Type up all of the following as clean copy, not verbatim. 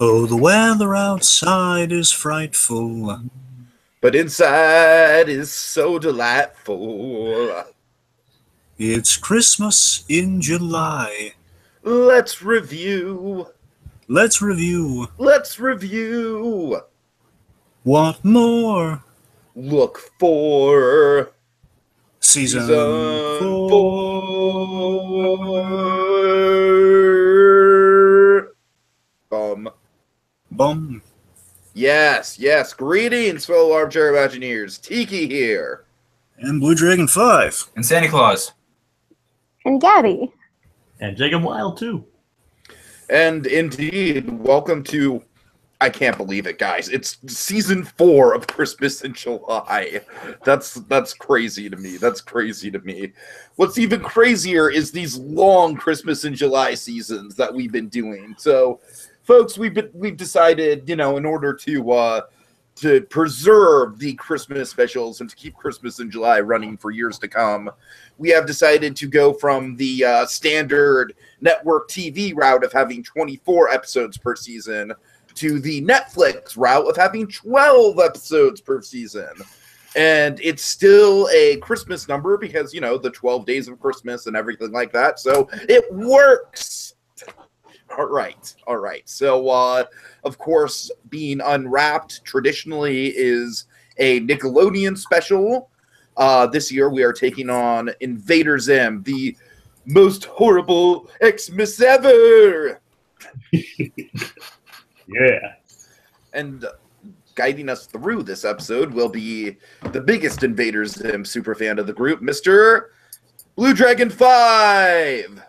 Oh, the weather outside is frightful, but inside is so delightful. It's Christmas in July. Let's review. Let's review. Let's review. What more? Look for Season 4. Bum. Yes. Greetings, fellow armchair Imagineers. Tiki here. And Blue Dragon 5. And Santa Claus. And Gabby. And Jacob Wild, too. And indeed, welcome to, I can't believe it, guys. It's season 4 of Christmas in July. That's crazy to me. That's crazy to me. What's even crazier is these long Christmas in July seasons that we've been doing. So, folks, we've decided, in order to preserve the Christmas specials and to keep Christmas in July running for years to come, we have decided to go from the standard network TV route of having 24 episodes per season to the Netflix route of having 12 episodes per season. And it's still a Christmas number because, the 12 days of Christmas and everything like that. So it works. All right. So, of course, being Unwrapped traditionally is a Nickelodeon special. This year we are taking on Invader Zim, the most horrible Xmas ever. Yeah. And guiding us through this episode will be the biggest Invader Zim superfan of the group, Mr. Blue Dragon 5.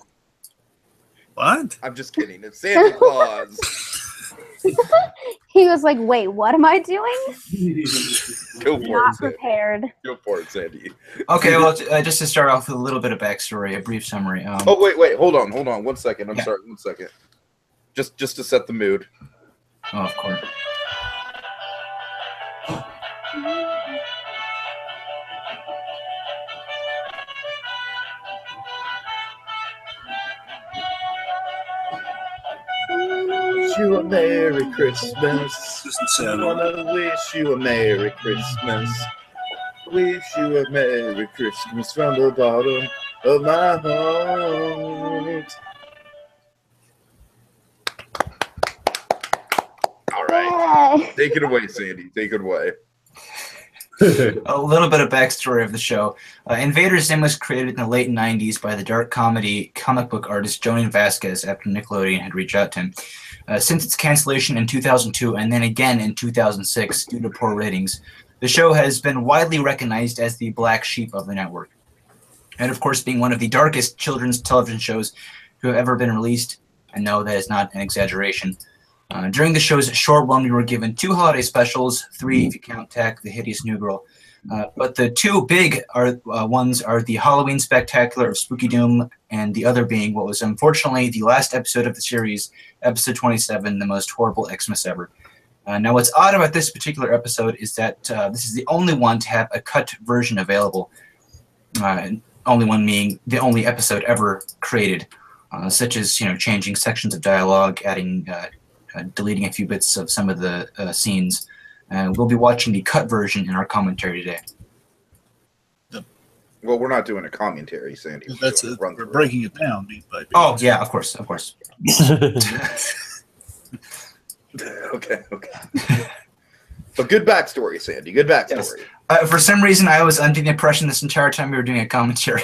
What? I'm just kidding. It's Santa Claus. He was like, wait, what am I doing? Go for Not it, prepared. Go for it, Sandy. Okay, well, just to start off with a little bit of backstory, a brief summary. Oh, wait. Hold on. 1 second. I'm sorry. 1 second. Just to set the mood. Oh, of course. Wish you a Merry Christmas. Doesn't I sound wanna wish you a Merry Christmas. Wish you a Merry Christmas from the bottom of my heart. All right. Yay. Take it away, Sandy. Take it away. A little bit of backstory of the show. Invader Zim was created in the late 90s by the dark comedy comic book artist Joni Vasquez after Nickelodeon had reached out to him. Since its cancellation in 2002 and then again in 2006 due to poor ratings, the show has been widely recognized as the black sheep of the network. And of course, being one of the darkest children's television shows to have ever been released, I know that is not an exaggeration. During the show's short run, we were given 2 holiday specials, 3 if you count Tack, the Hideous New Girl. But the 2 big ones are the Halloween Spectacular of Spooky Doom, and the other being what was unfortunately the last episode of the series, episode 27, the most horrible Xmas ever. Now, what's odd about this particular episode is that this is the only one to have a cut version available. Only one being the only episode ever created, such as changing sections of dialogue, adding. Deleting a few bits of some of the scenes. We'll be watching the cut version in our commentary today. Well, we're not doing a commentary, Sandy. We're breaking it down beat by beat. Oh, yeah, of course. Okay. But good backstory, Sandy. Good backstory. Yes. For some reason, I was under the impression this entire time we were doing a commentary.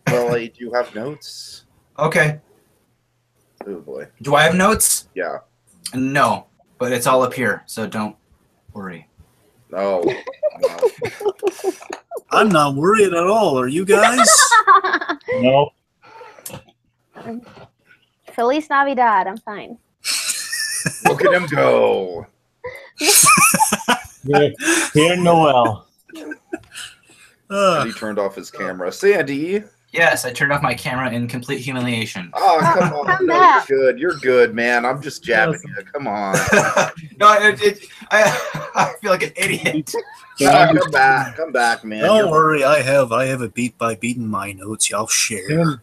Well, I do have notes. Okay. Oh, boy. Do I have notes? Yeah. No, but it's all up here, so don't worry. Oh, no. I'm not worried at all. Are you guys? No. Feliz Navidad. I'm fine. Look at him go. Here, Noel. He turned off his camera. Sandy. Yes, I turned off my camera in complete humiliation. Oh, come on. Come No, back. you're good. You're good, man. I'm just jabbing you. Come on. No, I feel like an idiot. Come back, man. Don't worry. I have a beat by beat in my notes. Y'all share.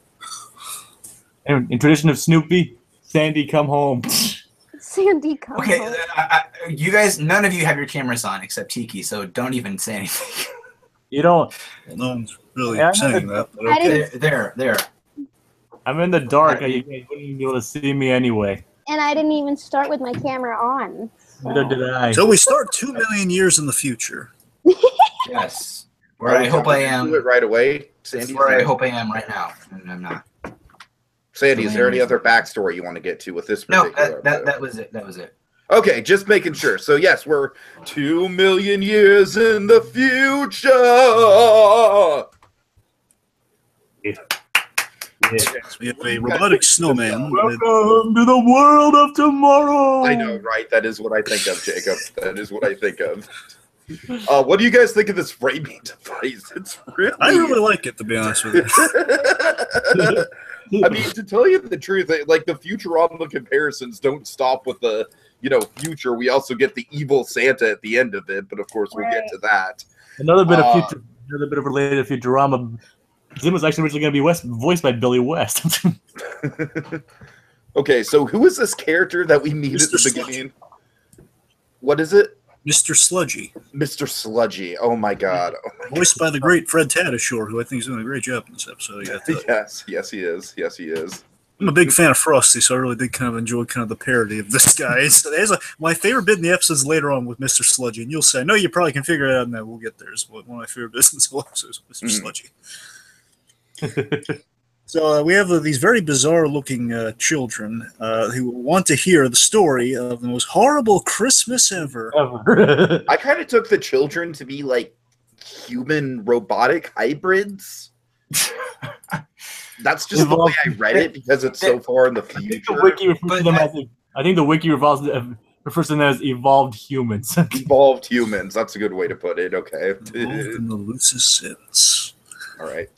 In tradition of Snoopy, Sandy, come home. Sandy come? Okay, you guys, none of you have your cameras on except Tiki, so don't even say anything. You don't. Well, no one's really Yeah, saying that. But I okay. didn't- There. I'm in the dark. You guys wouldn't be able to see me anyway. And I didn't even start with my camera on. Neither did I. So we start 2 million years in the future. Yes. Where I hope I am. Do it right away, That's Sandy. where I hope I am right now, and I'm not. Sandy, is there any other backstory you want to get to with this No, particular episode? that was it. That was it. Okay, just making sure. So yes, we're 2 million years in the future. We have a robotic snowman. Welcome to the world of tomorrow. I know, right? That is what I think of, Jacob. That is what I think of. What do you guys think of this framing device? It's really... I really like it, to be honest with you. I mean, to tell you the truth, like the Futurama comparisons don't stop with the, future. We also get the evil Santa at the end of it, but of course we'll get to that. Another bit of related Futurama. Zim was actually originally going to be voiced by Billy West. Okay, so who is this character that we meet at the beginning? What is it? Mr. Sludgy. Mr. Sludgy. Oh my god. Voiced by the great Fred Tatasciore, who I think is doing a great job in this episode. Yes, he is. Yes, he is. I'm a big fan of Frosty, so I really did kind of enjoy kind of the parody of this guy. My favorite bit in the episodes later on with Mr. Sludgy, and you'll say, no, you probably can figure it out, and then we'll get there. Is one of my favorite bits in this whole episode is Mr. Sludgy. So we have these very bizarre-looking children who want to hear the story of the most horrible Christmas ever. I kind of took the children to be like human robotic hybrids. That's just the way I read it because it's so far in the future. I think the wiki refers to them as evolved humans. Evolved humans. That's a good way to put it. Okay. Evolved in the loosest sense. All right.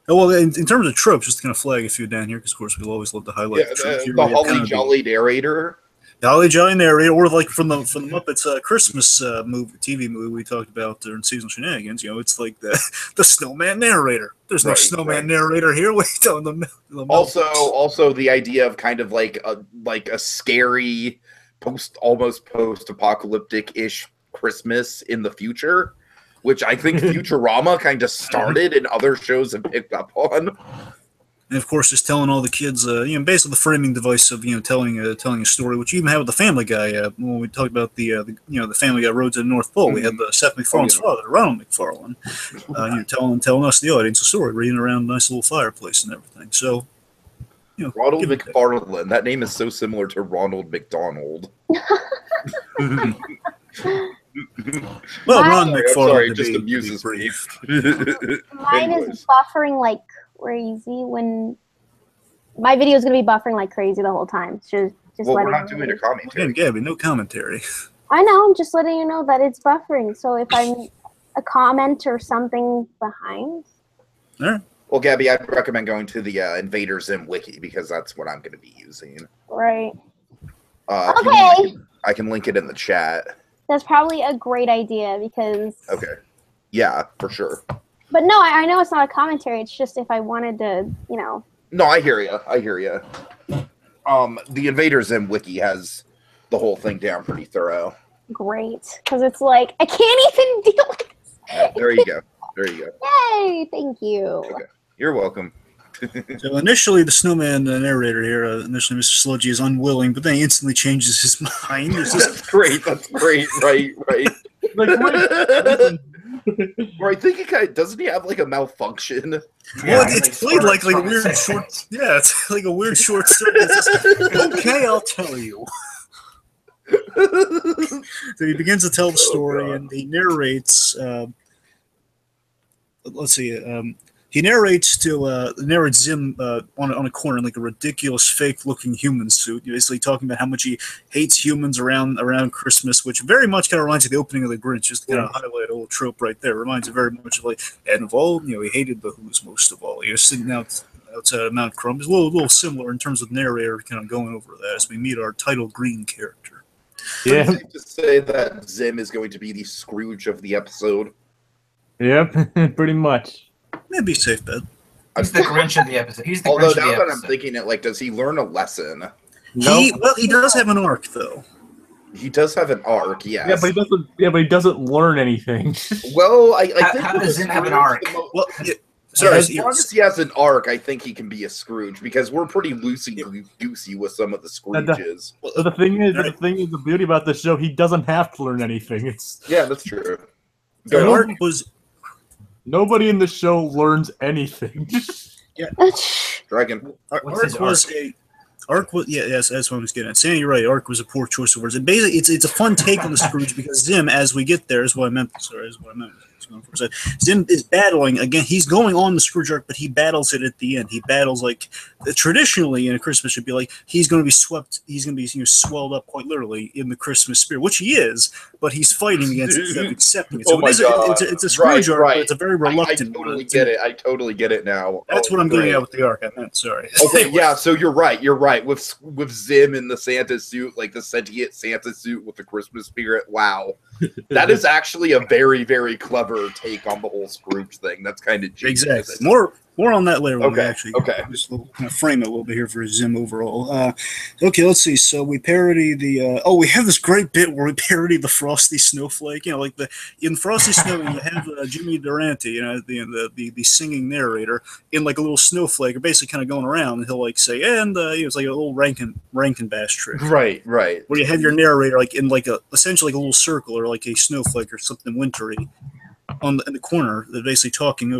Oh, well, in terms of tropes, just to kind of flag a few down here, because of course we'll always love to highlight the tropes. The Holly Jolly narrator. The Holly Jolly narrator, or like from the Muppets Christmas TV movie we talked about during seasonal shenanigans. It's like the snowman narrator. There's no snowman narrator here. What are you telling them? Also, the idea of kind of like a scary almost post-apocalyptic-ish Christmas in the future, which I think Futurama kind of started and other shows have picked up on. And of course, just telling all the kids, basically the framing device of telling a story, which you even had with the Family Guy when we talked about the Family Guy Road to the North Pole. We had the Seth MacFarlane's father, Ronald MacFarlane, telling us the audience a story, reading around a nice little fireplace and everything. So, Ronald MacFarlane. That name is so similar to Ronald McDonald. Well, Ron McFarlane. Sorry, it just amuses me. Mine is buffering like crazy when my video is going to be buffering like crazy the whole time. Just we're not doing a commentary. Again, Gabby, no commentary. I know. I'm just letting you know that it's buffering. So if I'm a comment or something behind. All right. Well, Gabby, I'd recommend going to the Invader Zim wiki because that's what I'm going to be using. Right. Okay. I can link it in the chat. That's probably a great idea because. Okay. Yeah, for sure. But no, I know it's not a commentary. It's just if I wanted to, No, I hear you. The Invader Zim wiki has the whole thing down pretty thorough. Great, because it's like I can't even deal with this. There you go. Yay! Thank you. Okay. You're welcome. So initially, the snowman narrator here, initially Mr. Sludgy is unwilling, but then he instantly changes his mind. That's great. Right. Or I think doesn't he have like a malfunction? Well, it's played like a weird short. Yeah, it's like a weird short story. Okay, I'll tell you. So he begins to tell the story, and he narrates. Let's see. He narrates Zim on a corner in like a ridiculous fake-looking human suit, basically talking about how much he hates humans around Christmas, which very much kind of reminds you of the opening of The Grinch, just to kind of highlight a little trope right there. It reminds you very much of and of all, he hated the Who's most of all. He was sitting outside of Mount Crumb. It's a little similar in terms of narrator kind of going over that as we meet our title green character. Yeah. Safe to say that Zim is going to be the Scrooge of the episode. Yep, pretty much. That'd be a safe bet. He's the Grinch of the episode. He's the Although Grinch of now the that episode. I'm thinking it, does he learn a lesson? He does have an arc though. He does have an arc, yes. Yeah, but he doesn't. Yeah, but he doesn't learn anything. Well, I think How does Zim have an arc? Well, as long as he has an arc, I think he can be a Scrooge because we're pretty loosey-goosey with some of the Scrooges. The thing is, the beauty about this show, he doesn't have to learn anything. Yeah, that's true. The arc was nobody in the show learns anything. Yeah, Dragon. Arc was yes, that's what I was getting at. Sandy, you're right. Arc was a poor choice of words. And basically, it's a fun take on the Scrooge because Zim, as we get there, is what I meant. Sorry, is what I meant. So Zim is battling again. He's going on the Scrooge arc, but he battles it at the end. He battles like traditionally in a Christmas should be like he's going to be swept. He's going to be swelled up quite literally in the Christmas spirit, which he is. But he's fighting against it instead of accepting it. So it's a Scrooge arc, but it's a very reluctant. I totally get it. I totally get it now. That's what I'm getting at with the arc. I meant sorry. Okay, yeah. So you're right. You're right with Zim in the Santa suit, like the sentient Santa suit with the Christmas spirit. Wow. That is actually a very, very clever take on the whole Scrooge thing. That's kind of genius. Exactly. More on that later. Okay. Just kind of frame it a little bit here for Zim overall. Okay, let's see. So we parody the. We have this great bit where we parody the Frosty Snowflake. You know, like in Frosty Snow, you have Jimmy Durante, you know, the singing narrator in like a little snowflake, or basically kind of going around, and he'll like say, and it's like a little Rankin Bass trick. Right. Where you have your narrator like in like essentially like a little circle or like a snowflake or something wintry in the corner, they're basically talking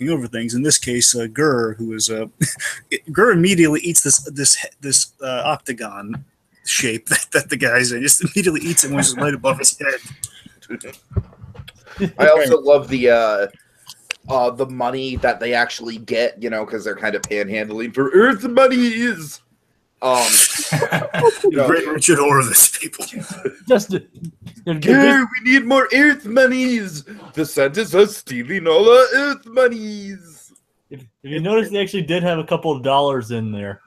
over things. In this case, Gurr, who is Gurr immediately eats this octagon shape that the guy's in. Just immediately eats it when it's right above his head. I also love the money that they actually get, you know, because they're kind of panhandling for Earth monies. Great Richard Horvitz, people. Gurr, we need more Earth monies. The Santas are stealing all our Earth monies. If you notice, they actually did have a couple of dollars in there.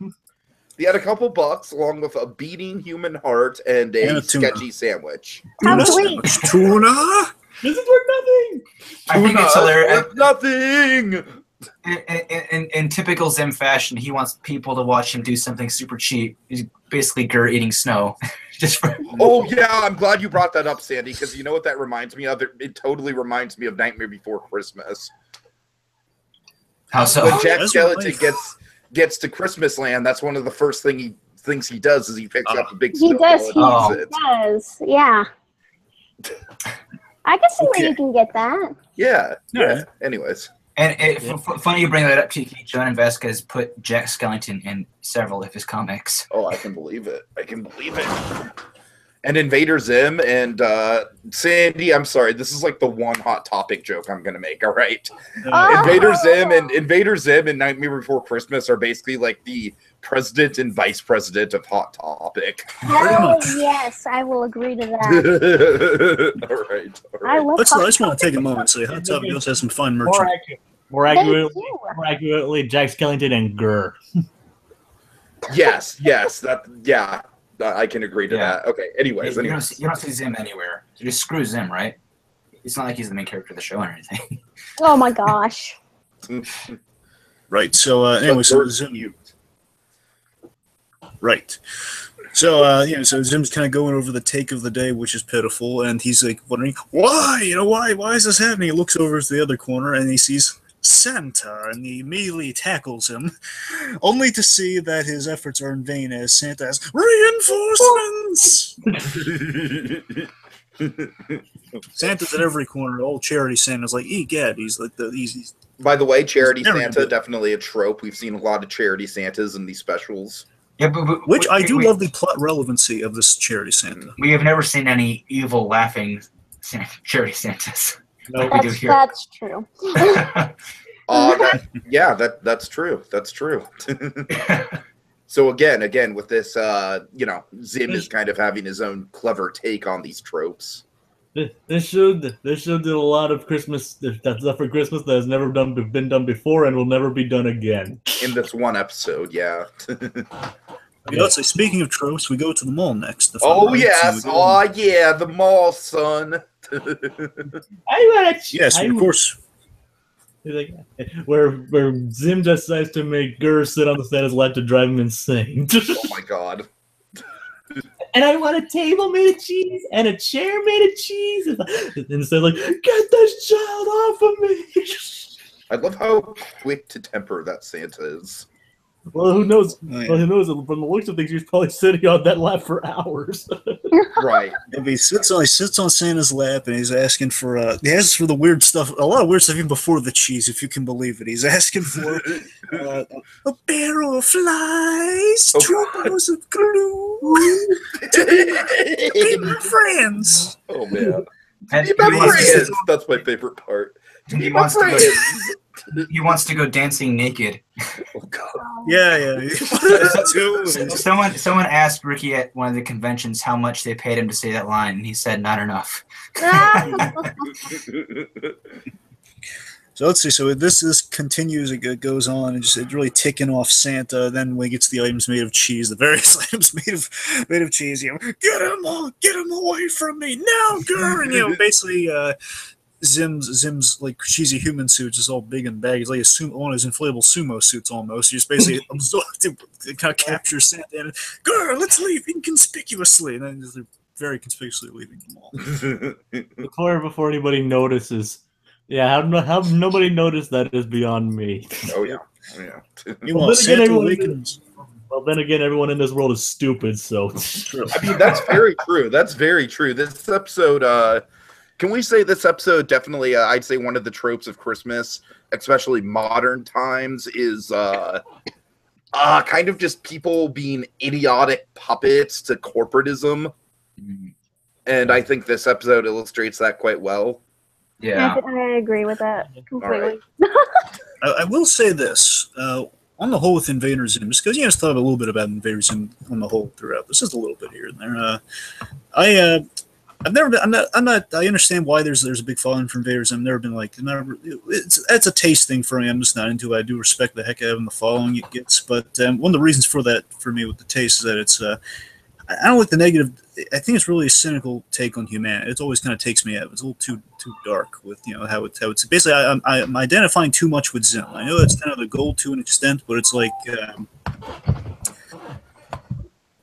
They had a couple bucks along with a beating human heart and a sketchy sandwich. Tuna? This is worth nothing. I think it's hilarious. Nothing. In typical Zim fashion, he wants people to watch him do something super cheap. He's basically Gurr eating snow. Oh yeah, I'm glad you brought that up, Sandy, because you know what that reminds me of? It totally reminds me of Nightmare Before Christmas. How so? When Jack Skellington gets to Christmas Land, that's one of the first things he does is he picks up a big snowball. He does, yeah. I can see where you can get that. Yeah. Anyways. And funny you bring that up, Tiki. Jonan Vasquez put Jack Skellington in several of his comics. Oh, I can believe it. And Invader Zim and Sandy, I'm sorry, this is like the one hot topic joke I'm gonna make, all right? Invader Zim and Nightmare Before Christmas are basically like the president and vice president of Hot Topic. Oh, yes, I will agree to that. All right. I just want to take a moment and say Hot Topic also has some fun merch. More accurately, Jack Skellington and Gurr. Yes, I can agree to that. Okay, anyways. You don't see Zim anywhere. You just screw Zim, right? It's not like he's the main character of the show or anything. Oh my gosh. Right, so anyway, so Zim... Right. So, so Zim's kind of going over the take of the day, which is pitiful, and he's like wondering, why? Why is this happening? He looks over to the other corner, and he sees Santa, and he immediately tackles him, only to see that his efforts are in vain as Santa has reinforcements! Santa's at every corner. Old charity Santa's like, egad, he's like he's By the way, charity Santa, definitely a trope. We've seen a lot of charity Santas in these specials. Yeah, but I do love the plot relevancy of this charity Santa. We have never seen any evil laughing charity Santas. No, that's true. That's true. That's true. So again, with this, Zim is kind of having his own clever take on these tropes. This show did a lot of Christmas stuff for Christmas that has never been done before and will never be done again. In this one episode, yeah. Let's say, speaking of tropes, we go to the mall next. The mall, son. Yes, of course. Where Zim decides to make Gurr sit on the Santa's lap to drive him insane. Oh my god. and I want a table made of cheese and a chair made of cheese. And so like, get this child off of me. I love how quick to temper that Santa is. Well, who knows? Oh, yeah. Well, who knows? From the looks of things, he's probably sitting on that lap for hours. Right. If he sits on Santa's lap and he's asking for he asks for the weird stuff, a lot of weird stuff even before the cheese, if you can believe it. He's asking for a barrel of flies, 2 bars of glue, to be my friends. Oh man. And Be my he wants to- friends. That's my favorite part. he Be my wants to go- friends. He wants to go dancing naked. Oh god. Yeah. Someone asked Ricky at one of the conventions how much they paid him to say that line, and he said not enough. So let's see. So this continues. It goes on, and it's really ticking off Santa. Then when he gets the items made of cheese, the various items made of cheese, get him away from me now, girl. And basically, Zim's like cheesy human suits is all big and baggy. It's like one of his inflatable sumo suits almost. He just basically absorbed to kind of capture Santa and girl, let's leave inconspicuously, and then they're very conspicuously leaving them all. Before anybody notices. Yeah, how nobody noticed that is beyond me. Oh yeah. Meanwhile, Santa awakens. Well, then again, everyone in this world is stupid, so. I mean, that's very true. That's very true. This episode, can we say this episode definitely, I'd say one of the tropes of Christmas, especially modern times, is kind of just people being idiotic puppets to corporatism. And I think this episode illustrates that quite well. Yeah. I agree with that completely. I will say this. On the whole with Invader Zim, just because just thought a little bit about Invader Zim on the whole throughout. This is a little bit here and there. I've never been. I'm not. I understand why there's a big following for Invader Zim. I've never been like. It's a taste thing for me. I'm just not into it. I do respect the heck out of the following it gets, but one of the reasons for that for me with the taste is that it's. I don't like the negative. I think it's really a cynical take on humanity. It always kind of takes me out. It's a little too dark with how it's basically. I'm identifying too much with Zim. I know that's kind of the goal to an extent, but it's like.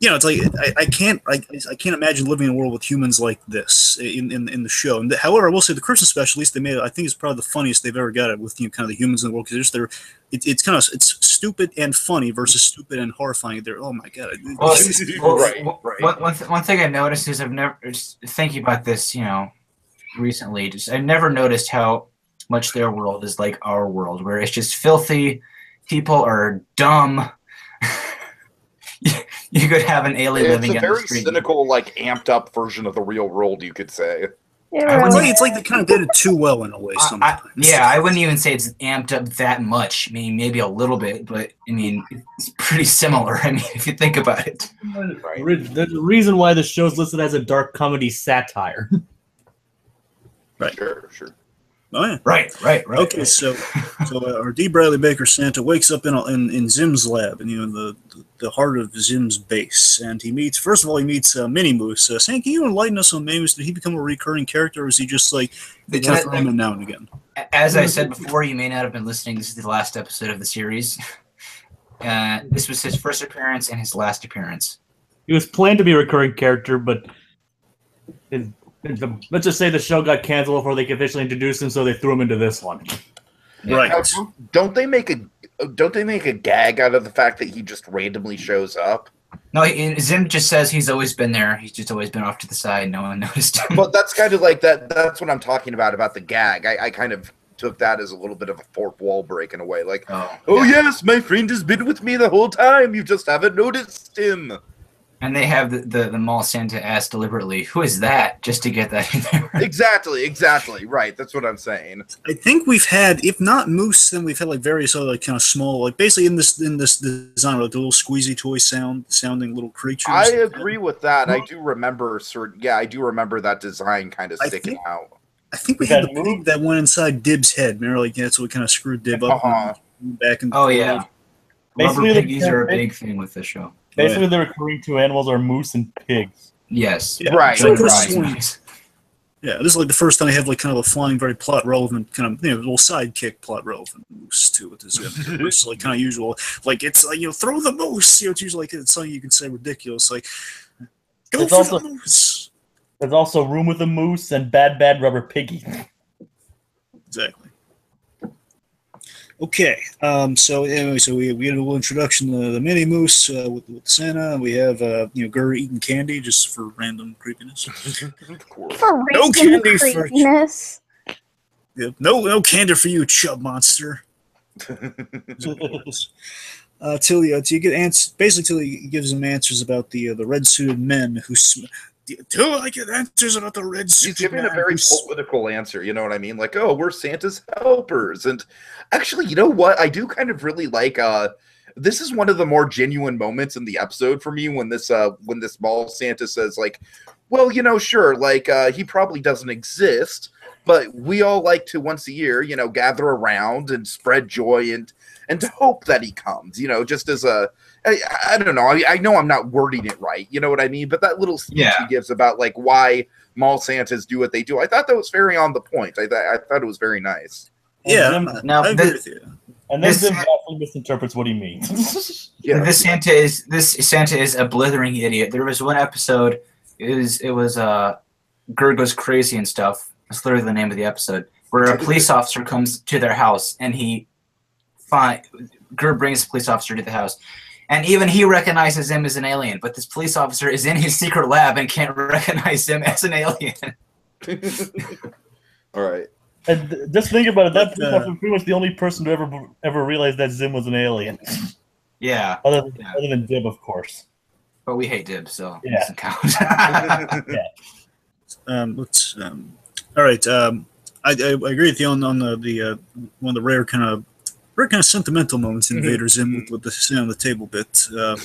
It's like I can't imagine living in a world with humans like this in the show. And however, I will say the Christmas special, at least they made it. I think it's probably the funniest they've ever got it with kind of the humans in the world because it's kind of stupid and funny versus stupid and horrifying. They're oh my god. One thing I noticed is I've never just thinking about this, recently. I never noticed how much their world is like our world, where it's just filthy. People are dumb. You could have an alien living in the street. It's a very cynical, like amped up version of the real world, you could say. It's like they kind of did it too well in a way. Sometimes. I wouldn't even say it's amped up that much. I mean, maybe a little bit, but I mean, it's pretty similar. I mean, if you think about it. Right. There's a reason why the show's listed as a dark comedy satire. Right. Sure. Oh yeah. Right. Okay, so our D. Bradley Baker Santa wakes up in Zim's lab, and the heart of Zim's base, and he meets Mini Moose. Sam, can you enlighten us on Mini Moose? Did he become a recurring character, or is he just like they throw him in now and again? As I said before, you may not have been listening. This is the last episode of the series. This was his first appearance and his last appearance. He was planned to be a recurring character, but let's just say the show got canceled before they could officially introduce him, so they threw him into this one. Right. Now, don't they make a gag out of the fact that he just randomly shows up? No, Zim just says he's always been there. He's just always been off to the side. No one noticed him. But that's kind of like that. That's what I'm talking about the gag. I kind of took that as a little bit of a fourth wall break in a way. Like, yes, my friend has been with me the whole time. You just haven't noticed him. And they have the mall Santa ask deliberately, "Who is that?" just to get that in there. Exactly. Right. That's what I'm saying. I think we've had, if not Moose, then we've had like various other like kind of small, like basically in this design, like the little squeezy toy sounding little creatures. I agree with that. I do remember that design kind of sticking out. I think we had the pig that went inside Dib's head. Remember, like that's what kind of screwed Dib up back in the yeah. Rubber piggies are a big thing with this show. Basically, the recurring two animals are moose and pigs. Yes. Yeah. Right. Yeah, this is like the first time I have like kind of a flying, very plot relevant kind of little sidekick plot relevant moose too with this. It's like kind of usual. Like it's like throw the moose. It's usually like it's something you can say ridiculous like. Go There's for also- the moose. There's also Room with a Moose and Bad Rubber Piggy. Exactly. Okay, so anyway, so we get a little introduction to the mini moose with Santa. We have Gur eating candy just for random creepiness. Of course. For No random candy for- creepiness. Yep. No candy for you, chub monster. Till you get answers. Basically, till he gives him answers about the red suited men who. Till I get answers about the red He's suited giving men a very who political answer, you know what I mean? Like, oh, we're Santa's helpers. And actually, you know what? I do kind of really like this is one of the more genuine moments in the episode for me when this mall Santa says, like, well, sure, like he probably doesn't exist, but we all like to once a year, gather around and spread joy and to hope that he comes, just as I don't know. I know I'm not wording it right. You know what I mean? But that little speech he gives about like why mall Santas do what they do, I thought that was very on the point. I thought it was very nice. Yeah, Now, I agree with you. And then This- Zim vastly misinterprets what he means. Yeah, This Santa is a blithering idiot. There was one episode. It was Gur goes crazy and stuff. That's literally the name of the episode. Where a police officer comes to their house and Gur brings the police officer to the house. And even he recognizes him as an alien, but this police officer is in his secret lab and can't recognize him as an alien. All right. And just think about it. That But, was pretty much the only person to ever realize that Zim was an alien, Yeah, other than Dib, of course. but we hate Dib, so it Yeah. doesn't count. All right. I agree with you on the one of the rare kind of sentimental moments in Vader Zim with the sit on the table bit. There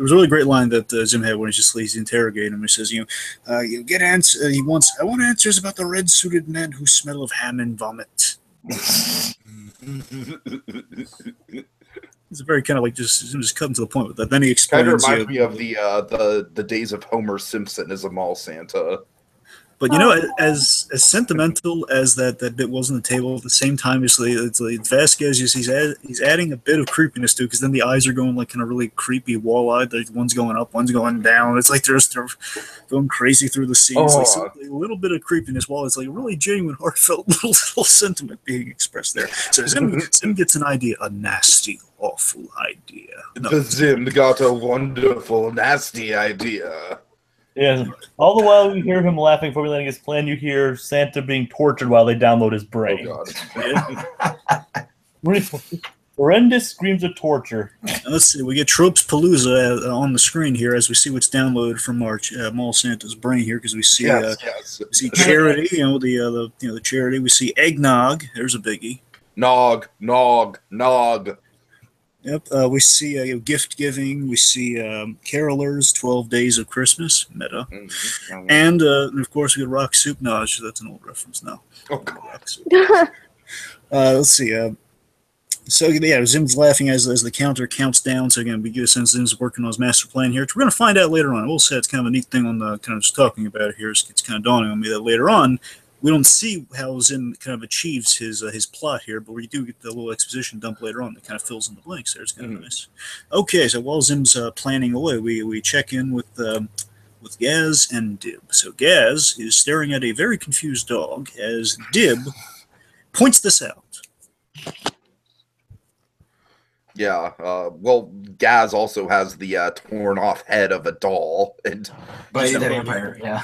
was a really great line that Zim had when he's interrogating him. He says, you get answers. I want answers about the red suited men who smell of ham and vomit. It's very kind of like just cutting to the point with that. Then he explains. Kind of reminds me of the days of Homer Simpson as a mall Santa. But as sentimental as that bit was on the table, at the same time, it's like Vasquez. He's adding a bit of creepiness to it because then the eyes are going like kind of really creepy, wall-eyed. Like one's going up, one's going down. It's like they're going crazy through the scenes. Like, so a little bit of creepiness, while it's like a really genuine, heartfelt little sentiment being expressed there. So Zim gets an idea, a nasty, awful idea. No, The Zim got a wonderful, nasty idea. Yeah. All the while you hear him laughing, formulating his plan, you hear Santa being tortured while they download his brain. Oh God. Horrendous screams of torture. let's see. We get Tropes Palooza on the screen here as we see what's downloaded from our Mall Santa's brain here because we see Yes. we see charity. The charity. We see eggnog. There's a biggie. Nog. Yep. We see gift giving. We see carolers. 12 Days of Christmas. Meta. Mm-hmm. And of course we get Rock Soup. No, that's an old reference now. Oh God. Rock Soup. Let's see. So yeah, Zim's laughing as the counter counts down. So again, we get a sense Zim's working on his master plan here, which we're going to find out later on. I will say it's kind of a neat thing on the kind of just talking about it here. It's kind of dawning on me that later on we don't see how Zim kind of achieves his plot here, but we do get the little exposition dump later on that kind of fills in the blanks there. It's kind of nice. Okay, so while Zim's planning away, we check in with Gaz and Dib. So Gaz is staring at a very confused dog as Dib points this out. Yeah. Well, Gaz also has the torn off head of a doll, and Buddy the Vampire, yeah.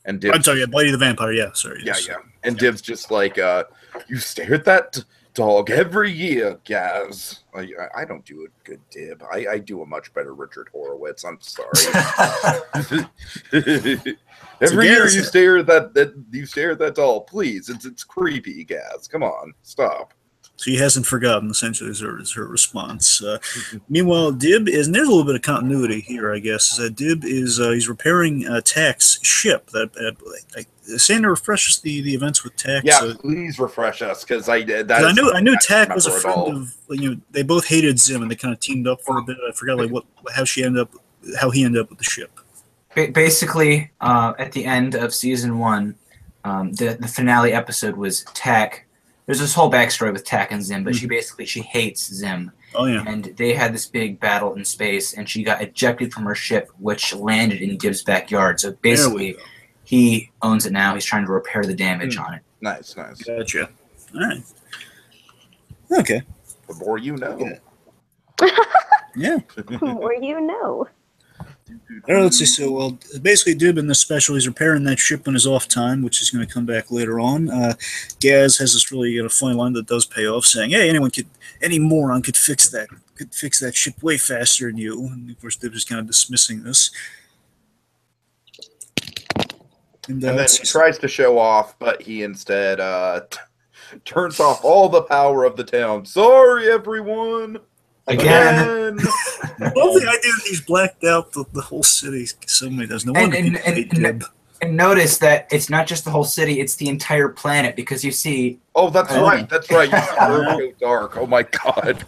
and Dib's, I'm sorry, yeah, Blighty the Vampire, yeah, sorry. Yes. yeah. And Dib's just like, you stare at that dog every year, Gaz. I don't do a good Dib. I do a much better Richard Horowitz. I'm sorry. Every year you stare at that doll. Please, it's creepy, Gaz. Come on, stop. So he hasn't forgotten, essentially, is her response. Meanwhile, Dib is, and there's a little bit of continuity here, I guess, is that Dib is he's repairing Tack's ship. Santa refreshes the events with Tack. Yeah, so, please refresh us, because I knew Tack was a friend of, they both hated Zim, and they kind of teamed up for a bit. I forgot how he ended up with the ship. Basically, at the end of season 1, the finale episode was Tack. There's this whole backstory with Tack and Zim, but she hates Zim, Oh yeah. And they had this big battle in space, and she got ejected from her ship, which landed in Dib's backyard. So basically, he owns it now. He's trying to repair the damage on it. Nice. Gotcha. All right. Okay. The more you know. Yeah. The more you know. All right, let's see. So, well, basically, Dib in this special, he's repairing that ship on his off time, which is going to come back later on. Gaz has this really funny line that does pay off, saying, "Hey, any moron could fix that ship way faster than you." And of course, Dib is kind of dismissing this. And then he tries to show off, but he instead turns off all the power of the town. Sorry, everyone. Again. I love the idea that he's blacked out the whole city so many times. No wonder people hate Dib. And notice that it's not just the whole city; it's the entire planet. Because you see, oh, that's right. You go dark. Oh my god.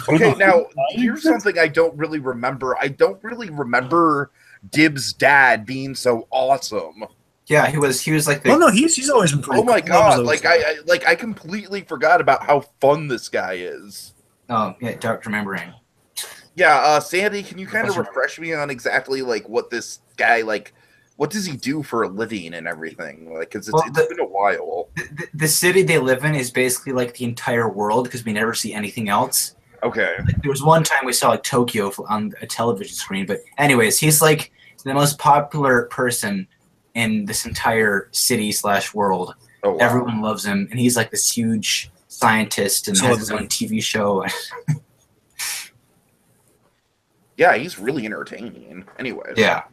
Okay, now here's something I don't really remember. I don't really remember Dib's dad being so awesome. Yeah, he was like the. Oh no, he's always been pretty. Oh my god! I completely forgot about how fun this guy is. Oh yeah, dark remembering. Yeah, Sandy, can you kind of refresh me on exactly what this guy what does he do for a living and everything? Because it's been a while. The city they live in is basically like the entire world because we never see anything else. Okay. There was one time we saw Tokyo on a television screen, but anyways, he's like the most popular person in this entire city/world. Oh, wow. Everyone loves him, and he's like this huge scientist and has his own TV show. Yeah, he's really entertaining. Anyways. Yeah,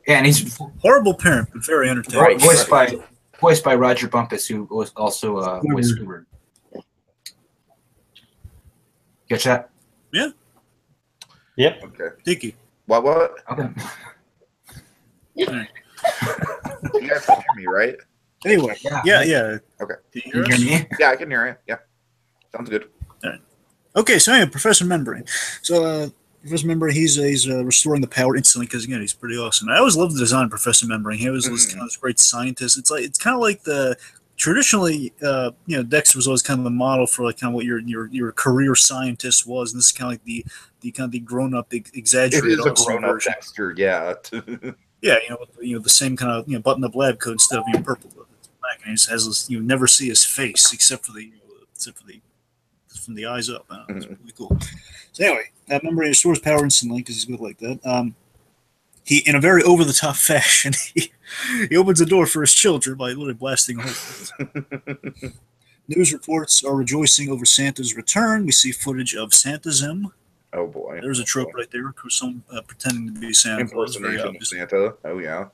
and he's horrible parent, but very entertaining. Voiced by Roger Bumpus, who was also voiced Squidward. Catch that? Yeah. Yep. Okay. Tiki. What? Okay. You guys can hear me, right? Anyway. Yeah. Okay. Can you hear me? Yeah, I can hear you. Yeah. Sounds good. All right. Okay, so anyway, Professor Membrane. So, Professor Membrane, he's restoring the power instantly because again, he's pretty awesome. I always loved the design of Professor Membrane. He was kind of this great scientist. It's kind of like the traditionally, Dexter was always kind of the model for kind of what your career scientist was, and this is kind of like the kind of the grown up, exaggerated. It is a grown up Dexter, yeah. Yeah, the same kind of button up lab coat instead of purple. It's black, and he has this, you never see his face except for from the eyes up. It's really cool. So anyway, I remember he restores power instantly because he's good like that. He, in a very over-the-top fashion, he opens the door for his children by literally blasting a hole. News reports are rejoicing over Santa's return. We see footage of Santa-Zim. Oh boy. There's a trope right there. Someone pretending to be Santa. Impersonation of Santa. Oh yeah.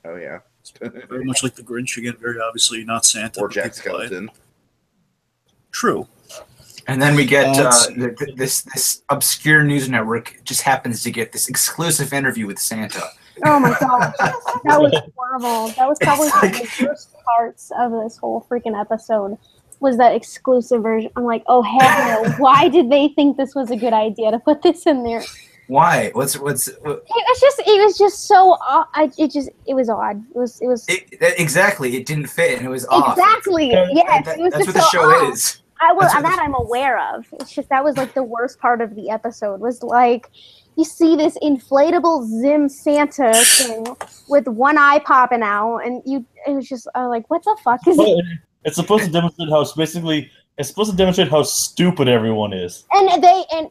Very much like the Grinch again. Very obviously not Santa. Or Jack Skellington. True. And then we get this obscure news network just happens to get this exclusive interview with Santa. Oh my god, that was horrible. That was probably one of the worst parts of this whole freaking episode. Was that exclusive version? I'm like, oh hell no! Why did they think this was a good idea to put this in there? Why? What? It was just so. It was odd. It was exactly. It didn't fit, and it was off. Exactly. Yes. That's what the show is. I'm aware of. It's just that was like the worst part of the episode. Was like, you see this inflatable Zim Santa thing with one eye popping out, and it was just like, what the fuck is it? It's supposed to demonstrate how stupid everyone is. And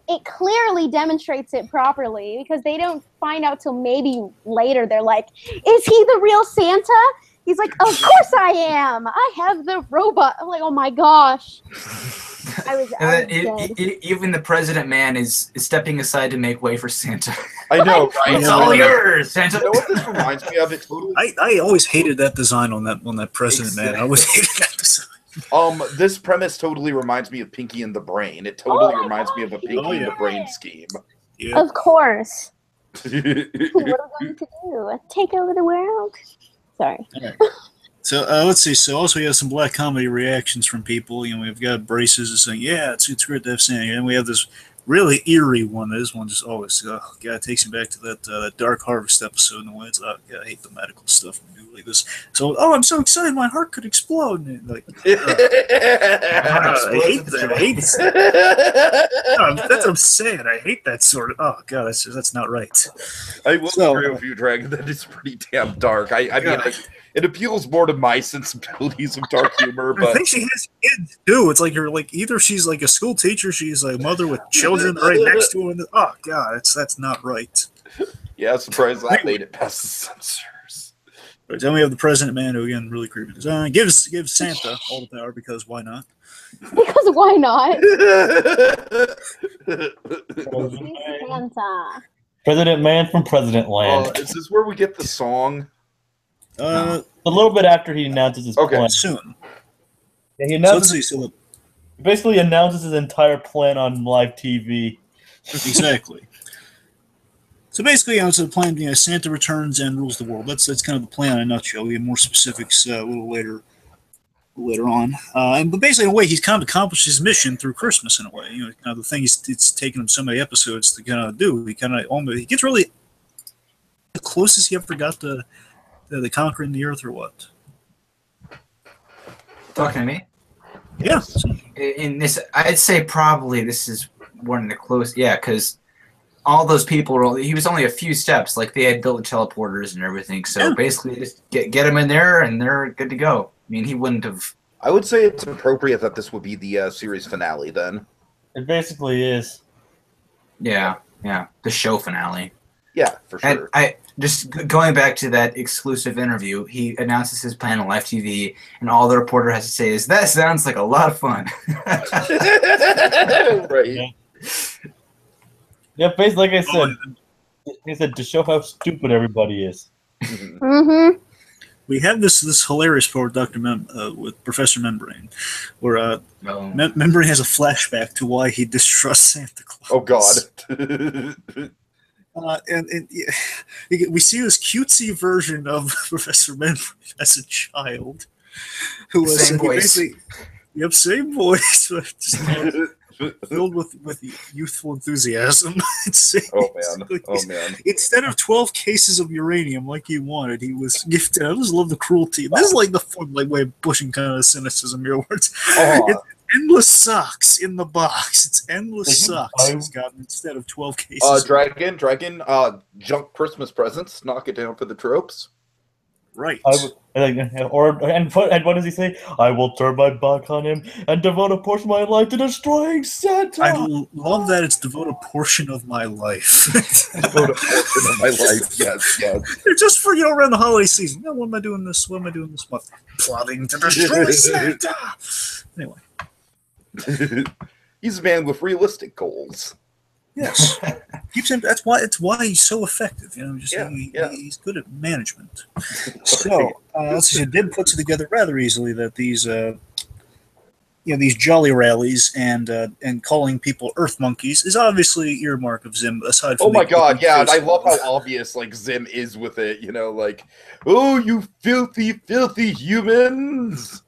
it clearly demonstrates it properly because they don't find out till maybe later. They're like, is he the real Santa? He's like, of course I am. I have the robot. I'm like, oh my gosh. I was dead. Even the president man is stepping aside to make way for Santa. I know, right? It's all yours, Santa. You know what this reminds me of? It totally. I always hated that design on that president man. I always hated that design. This premise totally reminds me of Pinky and the Brain. It totally reminds me of a Pinky and the Brain scheme. Yeah. Of course. What are we going to do? Take over the world? Sorry. Right. So let's see. So also we have some black comedy reactions from people. We've got Braces saying, "Yeah, it's great to have Santa." And we have this really eerie one. This one just always, God, takes me back to that Dark Harvest episode in the woods. Oh, God, I hate the medical stuff like this. So, I'm so excited, my heart could explode. And, like, I hate that. I hate that. No, that's what I'm saying. I hate that sort of. Oh God, that's not right. I will agree with you, Dragon. That is pretty damn dark. I mean, it appeals more to my sensibilities of dark humor. But I think she has kids too. It's like either she's like a school teacher, she's a mother with children right next to her. And oh God, that's not right. Yeah, surprised that made it past the censors. Right, then we have the President Man, who again really creepy. Gives Santa all the power because why not? Because why not? Santa. President Man from President Land. Is this where we get the song? A little bit after he announces his plan. Soon. Yeah, he announces, he basically announces his entire plan on live TV. Exactly. So basically, it's a plan. Santa returns and rules the world. That's kind of the plan in a nutshell. We have more specifics a little later on. But basically, in a way, he's kind of accomplished his mission through Christmas. In a way, kind of the thing it's taken him so many episodes to kind of do. He gets really the closest he ever got to the conquering the earth, or what? Talking to me? Yeah. In this, I'd say probably this is one of the close. Yeah, because all those people he was only a few steps. Like they had built teleporters and everything. So basically, just get them in there, and they're good to go. I mean, he wouldn't have. I would say it's appropriate that this would be the series finale. Then it basically is. Yeah, the show finale. Yeah, for sure. And I just going back to that exclusive interview, he announces his plan on live TV, and all the reporter has to say is, "That sounds like a lot of fun." Right. Yeah, basically, like I said, he said to show how stupid everybody is. Mm-hmm. We have this hilarious part with Professor Membrane, where Membrane has a flashback to why he distrusts Santa Claus. Oh God! And we see this cutesy version of Professor Membrane as a child, who was same voice. basically, same voice, but just filled with youthful enthusiasm. Oh man! Instead of 12 cases of uranium like he wanted, he was gifted. I just love the cruelty. This is like the fun way of pushing kind of cynicism here. It's endless socks in the box. It's endless socks he's gotten instead of 12 cases. Dragon, junk Christmas presents. Knock it down for the tropes. Right. And what does he say? I will turn my back on him and devote a portion of my life to destroying Santa. I love that it's devote a portion of my life. Devote a portion of my life. Yes. They're just for around the holiday season. What am I doing this? What am I doing this month? Plotting to destroy Santa. Anyway, he's a man with realistic goals. Yes, keeps him. That's why he's so effective. He's good at management. So, he did put it together rather easily that these, these jolly rallies and calling people Earth monkeys is obviously earmark of Zim. Aside from, oh my God, yeah, and I love how obvious Zim is with it. Oh, you filthy humans.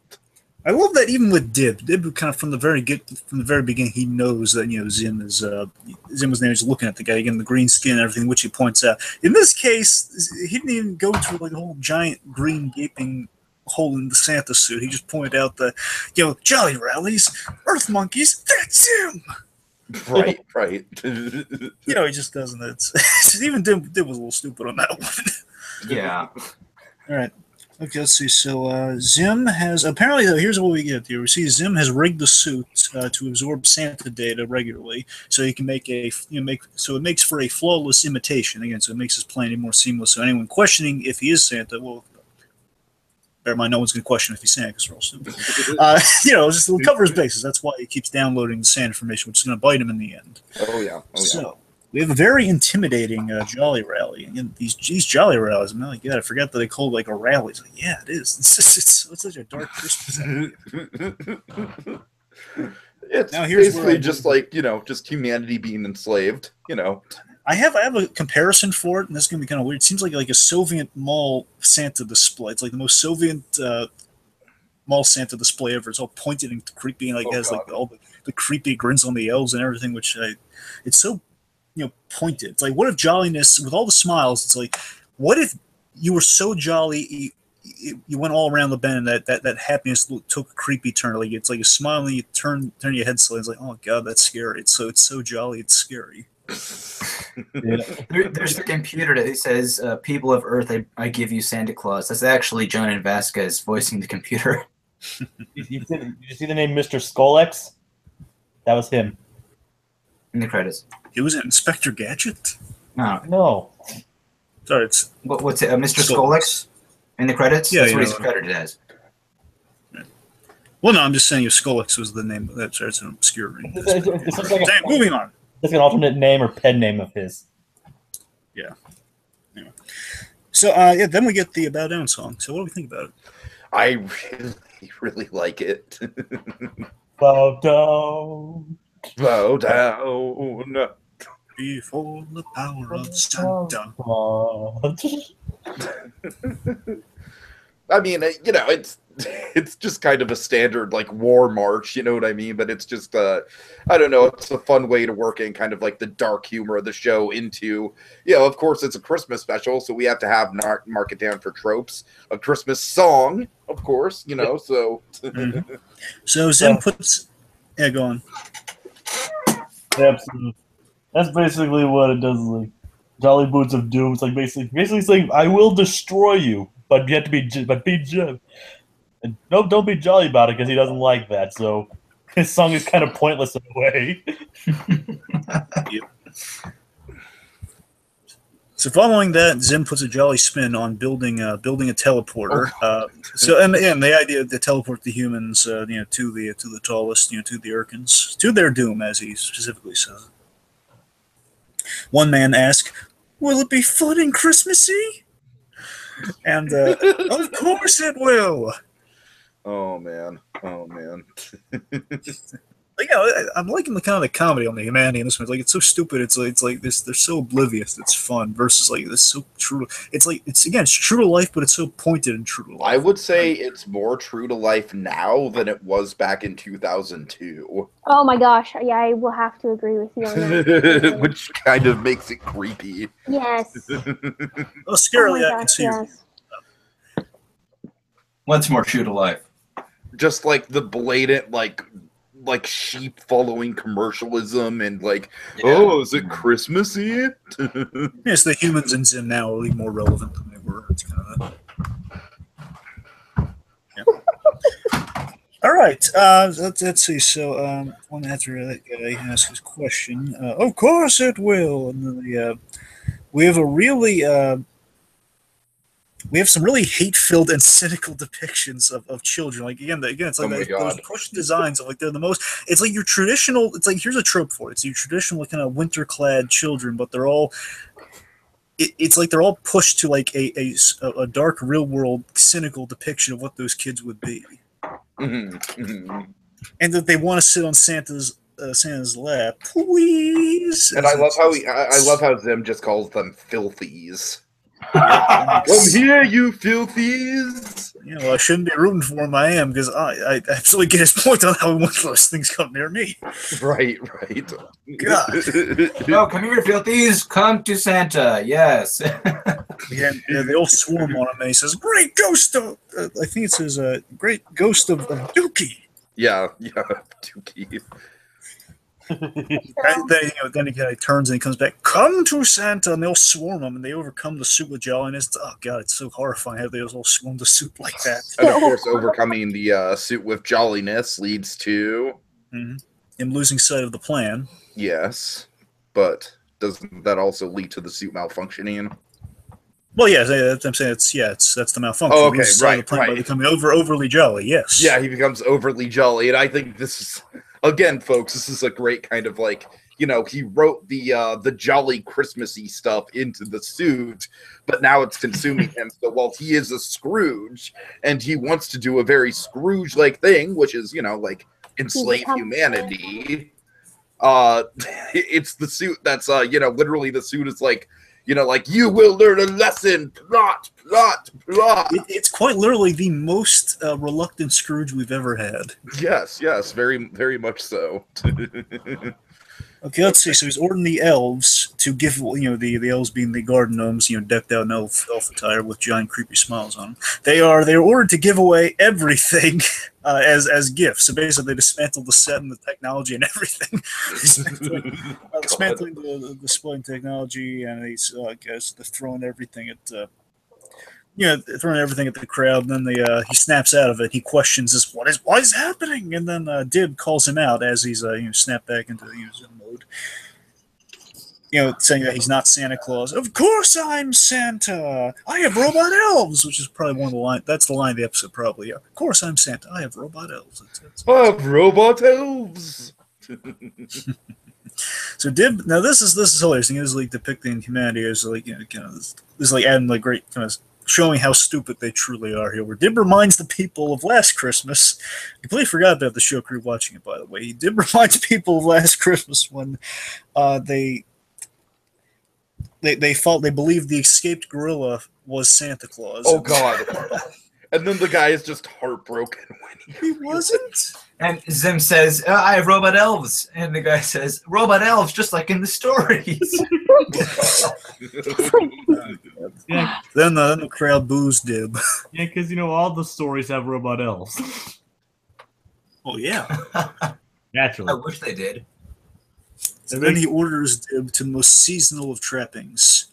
I love that even with Dib kind of from the very beginning, he knows that Zim was there. He's looking at the guy again, the green skin and everything, which he points out. In this case, he didn't even go to a whole giant green gaping hole in the Santa suit. He just pointed out the jolly rallies, Earth monkeys. That's him. Right. He just doesn't. It's even Dib was a little stupid on that one. Yeah. All right. Okay, let's see. So Zim has apparently. Here's what we get here. We see Zim has rigged the suit to absorb Santa data regularly, so he can so it makes for a flawless imitation again. So it makes his plan even more seamless. So anyone questioning if he is Santa, well, bear in mind, no one's going to question if he's Santa because we're all stupid. Just to cover his bases. That's why he keeps downloading the Santa information, which is going to bite him in the end. Oh yeah. So we have a very intimidating jolly rally. And these jolly rallies, I'm like, I forgot that they called like a rally. It's like, yeah, it is. It's such a dark Christmas. It's basically just humanity being enslaved. I have a comparison for it, and this is gonna be kind of weird. It seems like a Soviet mall Santa display. It's like the most Soviet mall Santa display ever. It's all pointed and creepy, and like has like all the creepy grins on the elves and everything. It's so pointed. It's like, what if jolliness with all the smiles? It's like, what if you were so jolly you went all around the bend, and that happiness took a creepy turn. Like it's like a smile, and you turn your head slightly. It's like, oh god, that's scary. It's so jolly, it's scary. There's the computer that says, "People of Earth, I give you Santa Claus." That's actually Jonan Vasquez voicing the computer. Did you see the name Mr. Skolex? That was him in the credits. It was Inspector Gadget. No. Sorry, it's what's it? Mr. Skolex in the credits. Yeah, that's what he's credited as. Well, no, I'm just saying if Skolex was the name. That's an obscure ring. Moving on. That's an alternate name or pen name of his. Yeah. Anyway. So, then we get the Bow Down song. So what do we think about it? I really like it. Bow down. Bow down. Before the power of Santa. I mean, it's just kind of a standard like war march, you know what I mean? But it's just I don't know, it's a fun way to work in kind of like the dark humor of the show into, of course it's a Christmas special, so we have to have mark it down for tropes. A Christmas song, of course, so. Mm-hmm. So Zim puts, go on. Absolutely. That's basically what it does. Like Jolly Boots of Doom. It's like basically saying, "I will destroy you, but you have to be and don't be jolly about it," because he doesn't like that. So his song is kind of pointless in a way. Yep. So following that, Zim puts a jolly spin on building a teleporter. And the idea to teleport the humans, to the tallest, to the Urkins, to their doom, as he specifically says. One man asked, "Will it be fun and Christmassy?" And of course it will. Oh man. Like, I'm liking the comedy on the humanity in this one. Like, it's so stupid. It's like this. They're so oblivious. It's fun versus like this so true. It's true to life, but it's so pointed and true to life. I would say it's more true to life now than it was back in 2002. Oh my gosh! Yeah, I will have to agree with you on that. Which kind of makes it creepy. Yes. Well, scarily, I can see. Yes. What's more true to life? Just like the blatant like sheep following commercialism and oh, is it Christmassy? Yes, the humans in Zim now are more relevant than they were. It's kind of that. Yeah. All right. Let's see. So, one after that guy asks his question. Of course it will. And then we have we have some really hate-filled and cynical depictions of children. Like again, it's like those push designs of they're the most. It's like your traditional. It's like here's a trope for it. It's your traditional kind of winter-clad children, but they're all. It's like they're all pushed to like a dark, real-world, cynical depiction of what those kids would be, and that they want to sit on Santa's lap, please. And I love how Zim just calls them filthies. Come here, you filthies! Well, I shouldn't be rooting for him. I am, because I absolutely get his point on how much those things come near me. Right. God. No, come here, filthies! Come to Santa. Yes. Yeah, they all swarm on him, and he says, "Great ghost of," I think it says, "Great ghost of Dookie." Yeah, Dookie. Then he turns and he comes back. "Come to Santa," and they all swarm him, and they overcome the suit with jolliness. Oh god, it's so horrifying how they all swarm the suit like that. And of course, overcoming the suit with jolliness leads to him losing sight of the plan. Yes, but doesn't that also lead to the suit malfunctioning? Well, yeah, I'm saying that's the malfunction. Oh, okay, right. By becoming overly jolly. Yes. Yeah, he becomes overly jolly, and I think this is. Again, folks, this is a great kind of he wrote the jolly Christmassy stuff into the suit, but now it's consuming him. So while he is a Scrooge and he wants to do a very Scrooge-like thing, which is, enslave humanity, it's the suit that's, literally the suit is like, you will learn a lesson, plot. It's quite literally the most reluctant Scrooge we've ever had. Yes, very, very much so. Okay, let's see. So he's ordering the elves to give, the elves being the garden gnomes, decked out in elf attire with giant creepy smiles on them. They're ordered to give away everything as gifts. So basically, they dismantle the set and the technology and everything. Dismantling the display and technology, and they're throwing everything at. Throwing everything at the crowd, and then he snaps out of it. He questions this, what is happening? And then Dib calls him out as he's snapped back into Zen mode. Saying that he's not Santa Claus. Of course I'm Santa. I have robot elves, which is probably one of the line. That's the line of the episode, probably. Yeah. Of course I'm Santa. I have robot elves. I have robot elves. So Dib, now this is hilarious. He is like depicting humanity as like kind of this is like adding like great kind of showing how stupid they truly are here. Where Dib reminds the people of last Christmas. I completely forgot about the show crew watching it, by the way. Dib reminds people of last Christmas when they believed the escaped gorilla was Santa Claus. Oh God! And then the guy is just heartbroken when he wasn't. And Zim says, I have robot elves. And the guy says, robot elves, just like in the stories. Yeah. Then the crowd boos Dib. Yeah, because, all the stories have robot elves. Oh, yeah. Naturally. I wish they did. So then he orders Dib to the most seasonal of trappings.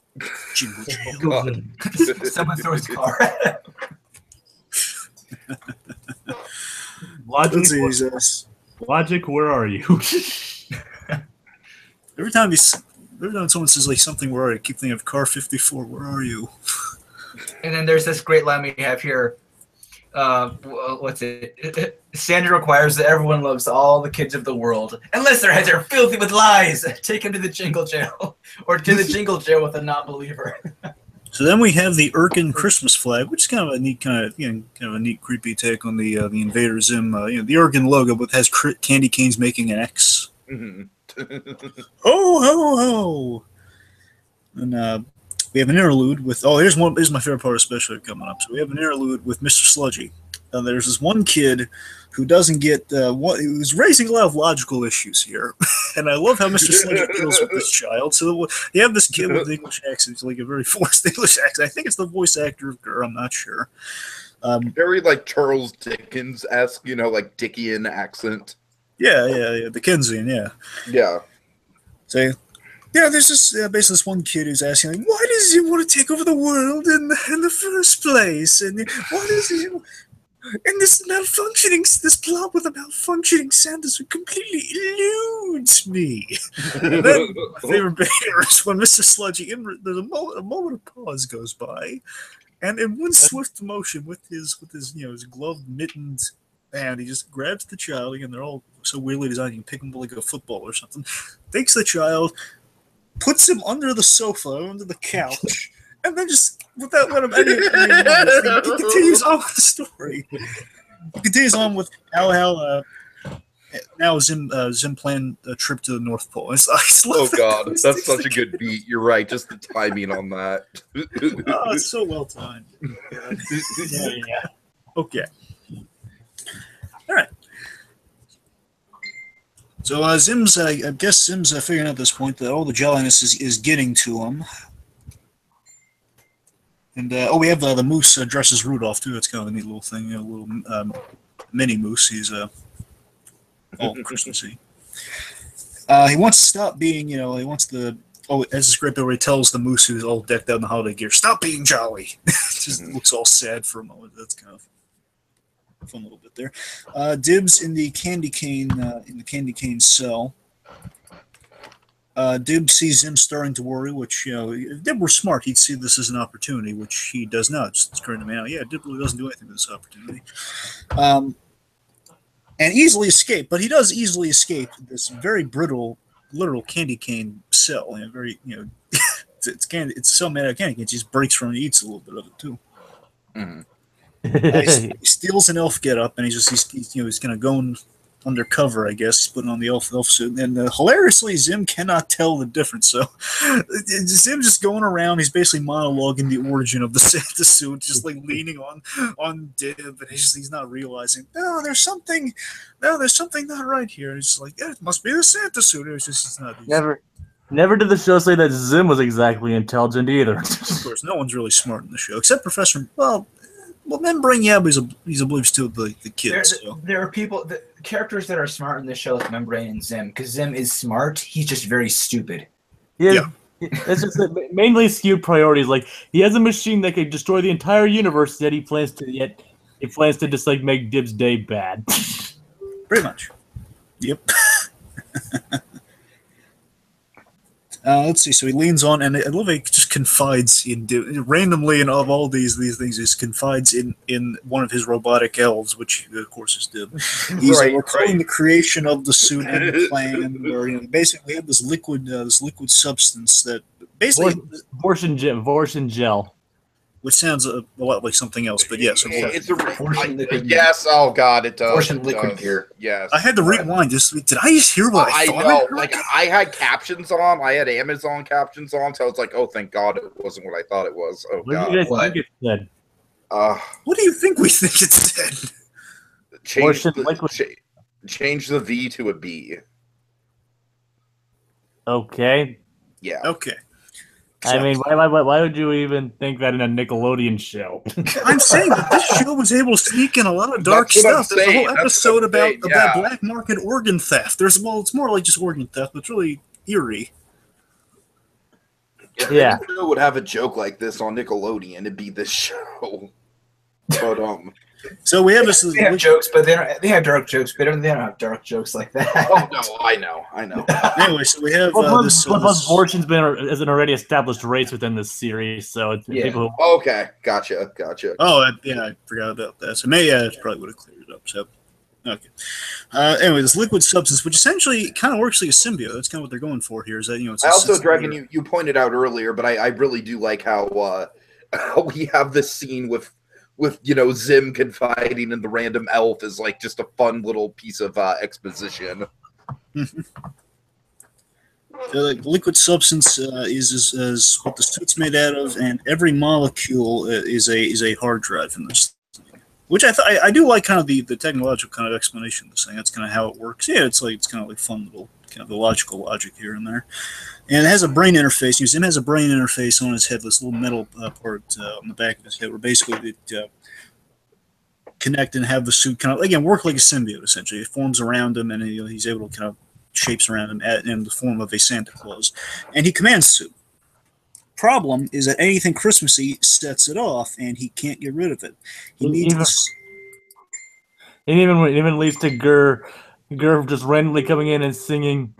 Jingle jangle. Someone throws a car at him. Logic, where are you? Every time someone says like something, where are you? I keep thinking of Car 54. Where are you? And then there's this great line we have here. What's it? Santa requires that everyone loves all the kids of the world, unless their heads are filthy with lies. Take him to the jingle jail, or to the jingle jail with a non-believer. So then we have the Irken Christmas flag, which is kind of a neat, neat, creepy take on the Invader Zim. The Irken logo, but has candy canes making an X. Mm-hmm. Ho ho ho! And we have an interlude with. Oh, here's my favorite part, especially coming up. So we have an interlude with Mr. Sludgy. There's this one kid who doesn't get who's raising a lot of logical issues here, and I love how Mr. Sludgy deals with this child. So you have this kid with an English accent, like a very forced English accent. I think it's the voice actor of Gurr. I'm not sure. Very like Charles Dickens-esque, like Dickian accent. Yeah, Dickensian, yeah. Yeah. So, there's basically this one kid who's asking, like, why does he want to take over the world in the first place? And why does he... And this plot with a malfunctioning Santa completely eludes me. And then my favorite bit here is when Mr. Sludgy, there's a moment of pause goes by, and in one swift motion with his his gloved mittened hand, he just grabs the child. Again, they're all so weirdly designed. You can pick them like a football or something. Takes the child, puts him under the sofa, under the couch. And then just, without letting him he continues on with the story. He continues on with how now Zim planned a trip to the North Pole. Oh God, that's such a good beat. You're right, just the timing on that. Oh, it's so well timed. Yeah. Okay. All right. So Zim's, I guess Zim's figuring out at this point that all the jolliness is getting to him. And we have the moose dresses Rudolph too. It's kind of a neat little thing, a little mini moose. He's all Christmassy. He wants to stop being, he wants the. Oh, as this great bit where he tells the moose who's all decked out in the holiday gear, "Stop being jolly." Just looks all sad for a moment. That's kind of a fun little bit there. Dibs in the candy cane cell. Dib sees him starting to worry, which, if Dib were smart, he'd see this as an opportunity, which he does not. It's current man. Yeah, Dib really doesn't do anything with this opportunity. And easily escape, but he does easily escape this very brittle, literal candy cane cell. Very, it's so made out of candy cane, he just breaks from it and eats a little bit of it, too. Mm-hmm. He steals an elf get up, and he's going to go and undercover, I guess. He's putting on the elf suit, and hilariously, Zim cannot tell the difference. So Zim just going around. He's basically monologuing the origin of the Santa suit, just like leaning on Dib, and he's not realizing. There's something not right here. He's like, it must be the Santa suit. It's not. Never did the show say that Zim was exactly intelligent either. Of course, no one's really smart in the show except Professor. Well, Membrane, yeah, but he's oblivious to the kids. There are characters that are smart in this show, like Membrane and Zim, because Zim is smart. He's just very stupid. Yeah. It's just mainly skewed priorities. Like, he has a machine that could destroy the entire universe, yet he plans to just like make Dib's day bad. Pretty much. Yep. Let's see. So he leans on, and I love it. He just confides in randomly, and of all these things, he confides in one of his robotic elves, which of course is Dib. He's recalling the creation of the suit and plan, where basically have this liquid substance that basically Vorsion gel. Which sounds a lot like something else, but yes, yes. Oh God, it does. Portion liquid here. Yes. I had to rewind. Did I just hear what I thought? Know. Like I had captions on. I had Amazon captions on, so I was like, "Oh, thank God, it wasn't what I thought it was." Oh God. What do you guys think it said? What do you think we think it said? Change the V to a B. Okay. Yeah. Okay. I mean, why would you even think that in a Nickelodeon show? I'm saying that this show was able to sneak in a lot of dark stuff. There's a whole episode about black market organ theft. It's more like just organ theft, but it's really eerie. Yeah. If would have a joke like this on Nickelodeon, it'd be this show. But So we have they have jokes, but they have dark jokes, but they don't have dark jokes like that. Oh no, I know. Anyway, so we have plus Vorsion's is an already established race within this series, so it's people who. Okay, gotcha. Oh, yeah, I forgot about that. So it probably would have cleared it up. So, okay. Anyway, this liquid substance, which essentially kind of works like a symbiote. That's kind of what they're going for here. Is that it's I also, Dragon, you pointed out earlier, but I really do like how we have this scene with Zim confiding in the random elf is like just a fun little piece of exposition. The liquid substance is what the suit's made out of, and every molecule is a hard drive in this thing. Which I do like kind of the technological kind of explanation of this thing. That's kind of how it works. Yeah, it's kind of like fun little kind of the logical logic here and there. And it has a brain interface. Zim has a brain interface on his head, this little metal part on the back of his head, where basically it connect and have the suit kind of, again, work like a symbiote, essentially. It forms around him, and he's able to kind of shapes around him in the form of a Santa Claus. And he commands the suit. Problem is that anything Christmassy sets it off, and he can't get rid of it. He needs It even leads to Gur just randomly coming in and singing,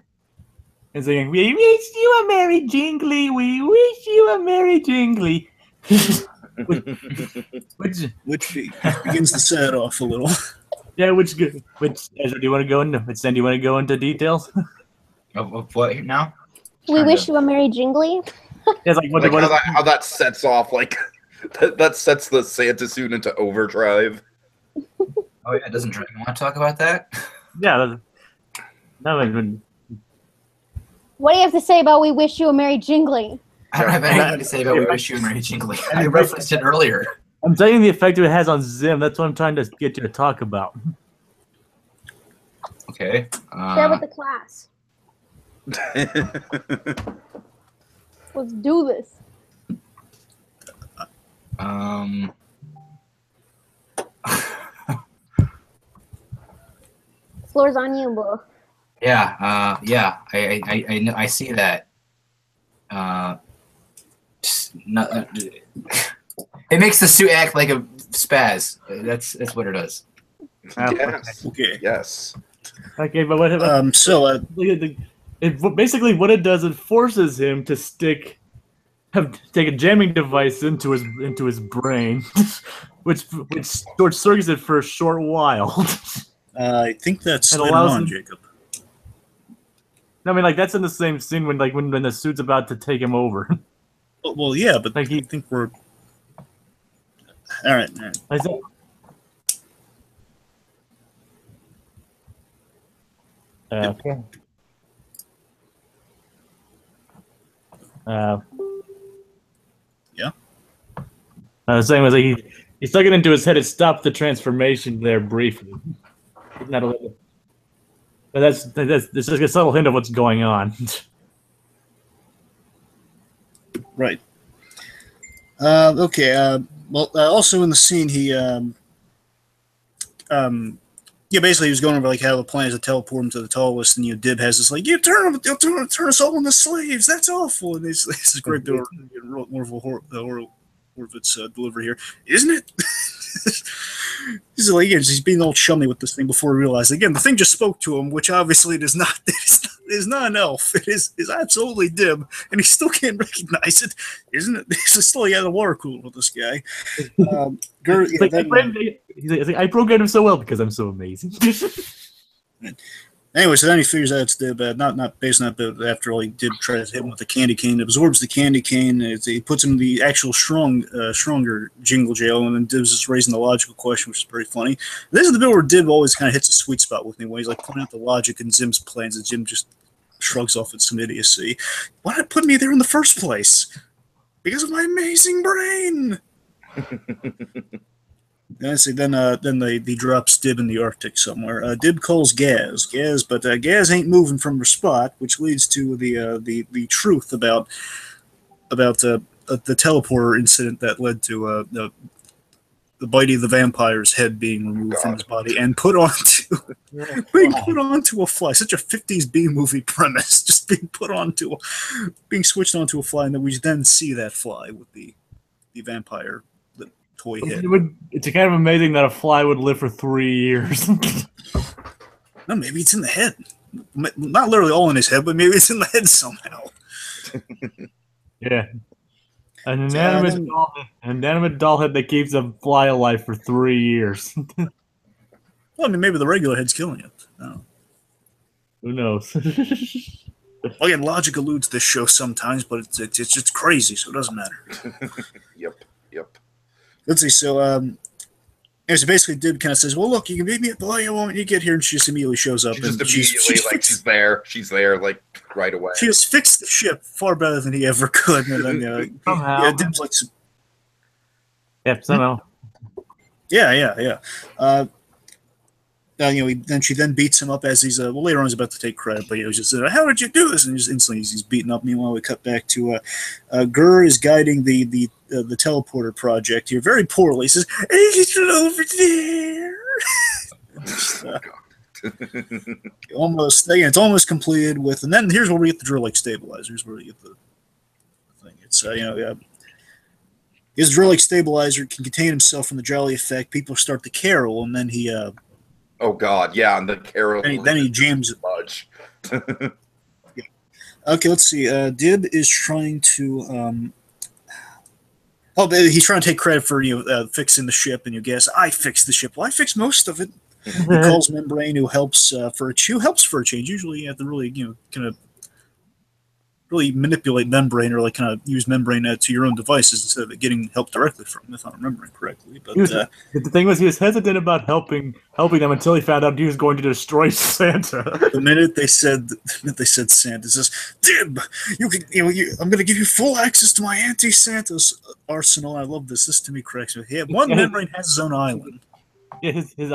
"We wish you a merry jingly. We wish you a merry jingly," which begins to set it off a little. Yeah, which Ezra, do you want to go into details of what now? We wish you a merry jingly. Yeah, it's like how that sets off, like that sets the Santa suit into overdrive. Oh yeah, doesn't Dragon want to talk about that? Yeah. What do you have to say about "We wish you a merry jingly"? I don't have anything to say about "We wish you a merry jingly." I referenced it earlier. I'm telling you the effect it has on Zim. That's what I'm trying to get you to talk about. Okay. Share with the class. Let's do this. Floor's on you, bro. Yeah. I know. I see that. It makes the suit act like a spaz. That's what it does. Yes. Okay. Yes. Okay, but what? Basically what it does, it forces him to take a jamming device into his brain, which short circuits it for a short while. I think that's later on, Jacob. I mean, like that's in the same scene when the suit's about to take him over. Well, yeah, but like I think we're all right. Okay. Yeah. I was saying was he stuck it into his head. It stopped the transformation there briefly. Isn't that a little? But that's just a subtle hint of what's going on. Right. Okay. Well, also in the scene, yeah, basically he was going over like how the plan is to teleport him to the tallest, and Dib has this like, turn us all into slaves. That's awful. And this is great more of a Horvitz delivery here, isn't it? He's like, he's being all chummy with this thing before he realized again the thing just spoke to him, which obviously it is not. It is not an elf. It is absolutely Dib, and he still can't recognize it, isn't it? He's still got a water cooler with this guy. He's like, I programmed him so well because I'm so amazing. Anyway, so then he figures out it's Dib, not based on that, but after all, he did try to hit him with the candy cane, absorbs the candy cane, he puts him in the actual stronger jingle jail, and then Dib's just raising the logical question, which is pretty funny. This is the bit where Dib always kind of hits a sweet spot with me, when he's like pointing out the logic in Zim's plans, and Jim just shrugs off at some idiocy. Why did it put me there in the first place? Because of my amazing brain! Then he drops Dib in the Arctic somewhere. Dib calls Gaz, but Gaz ain't moving from her spot, which leads to the truth about the teleporter incident that led to the Bitey the vampire's head being removed from his body and put onto a fly. Such a 50s B movie premise, just being switched onto a fly, and then we then see that fly with the vampire. Toy head. It's kind of amazing that a fly would live for 3 years. No, maybe it's in the head. Not literally all in his head, but maybe it's in the head somehow. Yeah. An inanimate doll head that keeps a fly alive for 3 years. Well, I mean, maybe the regular head's killing it. Oh. Who knows? Again, logic eludes this show sometimes, but it's just crazy, so it doesn't matter. Yep. Let's see. So, so basically, Dib kind of says, "Well, look, you can meet me at the light when you get here," and she just immediately shows up. She's there. She's there, like right away. She has fixed the ship far better than he ever could. And then, somehow, Dib's like, "Yep, somehow." Yeah. Then she beats him up as he's later on he's about to take credit, but he was just how did you do this? And just instantly he's beaten up. Meanwhile, we cut back to Gur is guiding the teleporter project here very poorly. He says, "Hey, get it over there." It's almost completed with, and then here's where we get the drill like stabilizers. Where we get the thing. It's his drill like stabilizer can contain himself from the jolly effect. People start to carol, and then he. Oh God, yeah, and the carol. Then he jams it. Much. Yeah. Okay, let's see. Dib is trying to. He's trying to take credit for fixing the ship, and you guess I fixed the ship. Well, I fixed most of it. He calls Membrane, who helps for a change. Usually, you have to really kind of really manipulate Membrane or like kind of use Membrane to your own devices instead of getting help directly from him, if I'm remembering correctly. But the thing was, he was hesitant about helping them until he found out he was going to destroy Santa. The minute they said Santa, says, "Dib, I'm going to give you full access to my anti-Santa's arsenal." I love this. This to me corrects me. Yeah, one Membrane has his own island. Yeah, his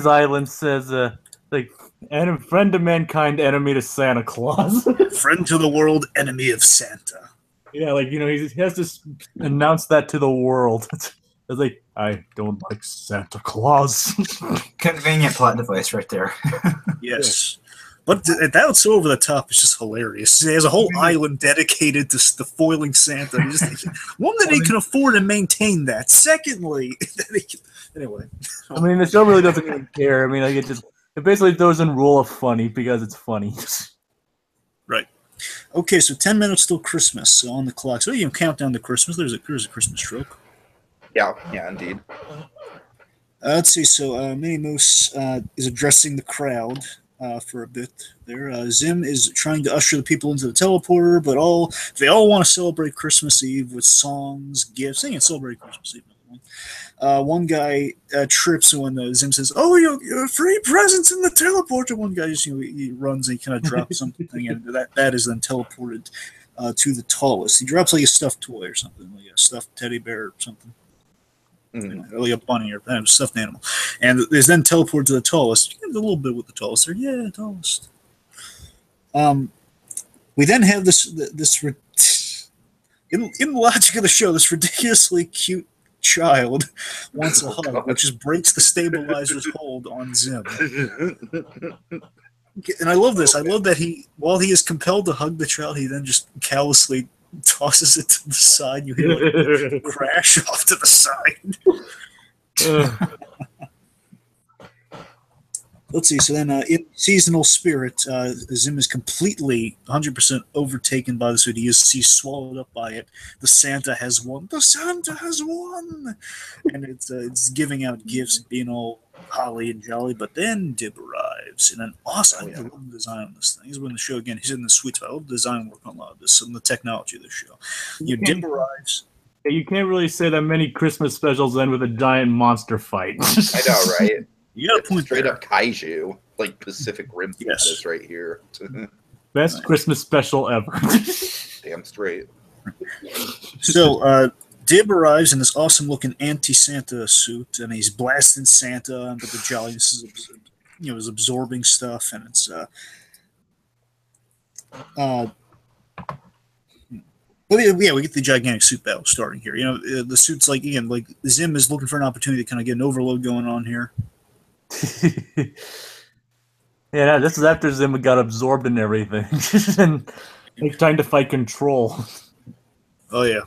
island says like friend of mankind, enemy to Santa Claus. Friend to the world, enemy of Santa. Yeah, like he has to announce that to the world. It's like, I don't like Santa Claus. Convenient plot device right there. Yes. But that's so over the top. It's just hilarious. He has a whole island dedicated to the foiling Santa. One, that he can afford and maintain that. Secondly, anyway. I mean, the show really doesn't even care. I mean, like it basically throws in rule of funny because it's funny. Right. Okay, so 10 minutes till Christmas on the clock. So you can count down to Christmas. There's a Christmas stroke. Yeah, indeed. Let's see. So Minnie Moose is addressing the crowd for a bit there. Zim is trying to usher the people into the teleporter, but they all want to celebrate Christmas Eve with songs, gifts. They can celebrate Christmas Eve. One guy trips when Zim says, "Oh, you free presents in the teleporter." One guy just he runs and he kind of drops something, and that is then teleported to the tallest. He drops like a stuffed toy or something, like a stuffed teddy bear or something. Or like a bunny or a stuffed animal, and is then teleported to the tallest. A little bit with the tallest there, yeah, tallest. We then have this in the logic of the show, this ridiculously cute child wants a hug, which just breaks the stabilizer's hold on Zim. And I love this. I love that while he is compelled to hug the child, he then just callously tosses it to the side. You hear like crash off to the side. Let's see. So then, in seasonal spirit, Zim is completely 100% overtaken by the suit. He's swallowed up by it. The Santa has won. The Santa has won, and it's giving out gifts and being all holly and jolly. But then Dib arrives in an awesome. I love the design on this thing. He's in the show again. He's in the sweet spot. I love the design work on a lot of this and the technology of the show. Dib arrives. You can't really say that many Christmas specials end with a giant monster fight. I know, right? You got a point straight there. up kaiju, like Pacific Rim status right here. Best Christmas special ever. Damn straight. So, Dib arrives in this awesome-looking anti-Santa suit, and he's blasting Santa, but the jolliness is absorbing stuff, and it's But yeah, we get the gigantic suit battle starting here. The suit's like Zim is looking for an opportunity to kind of get an overload going on here. Yeah, this is after Zim got absorbed in everything, and he's trying to fight Control. Oh yeah.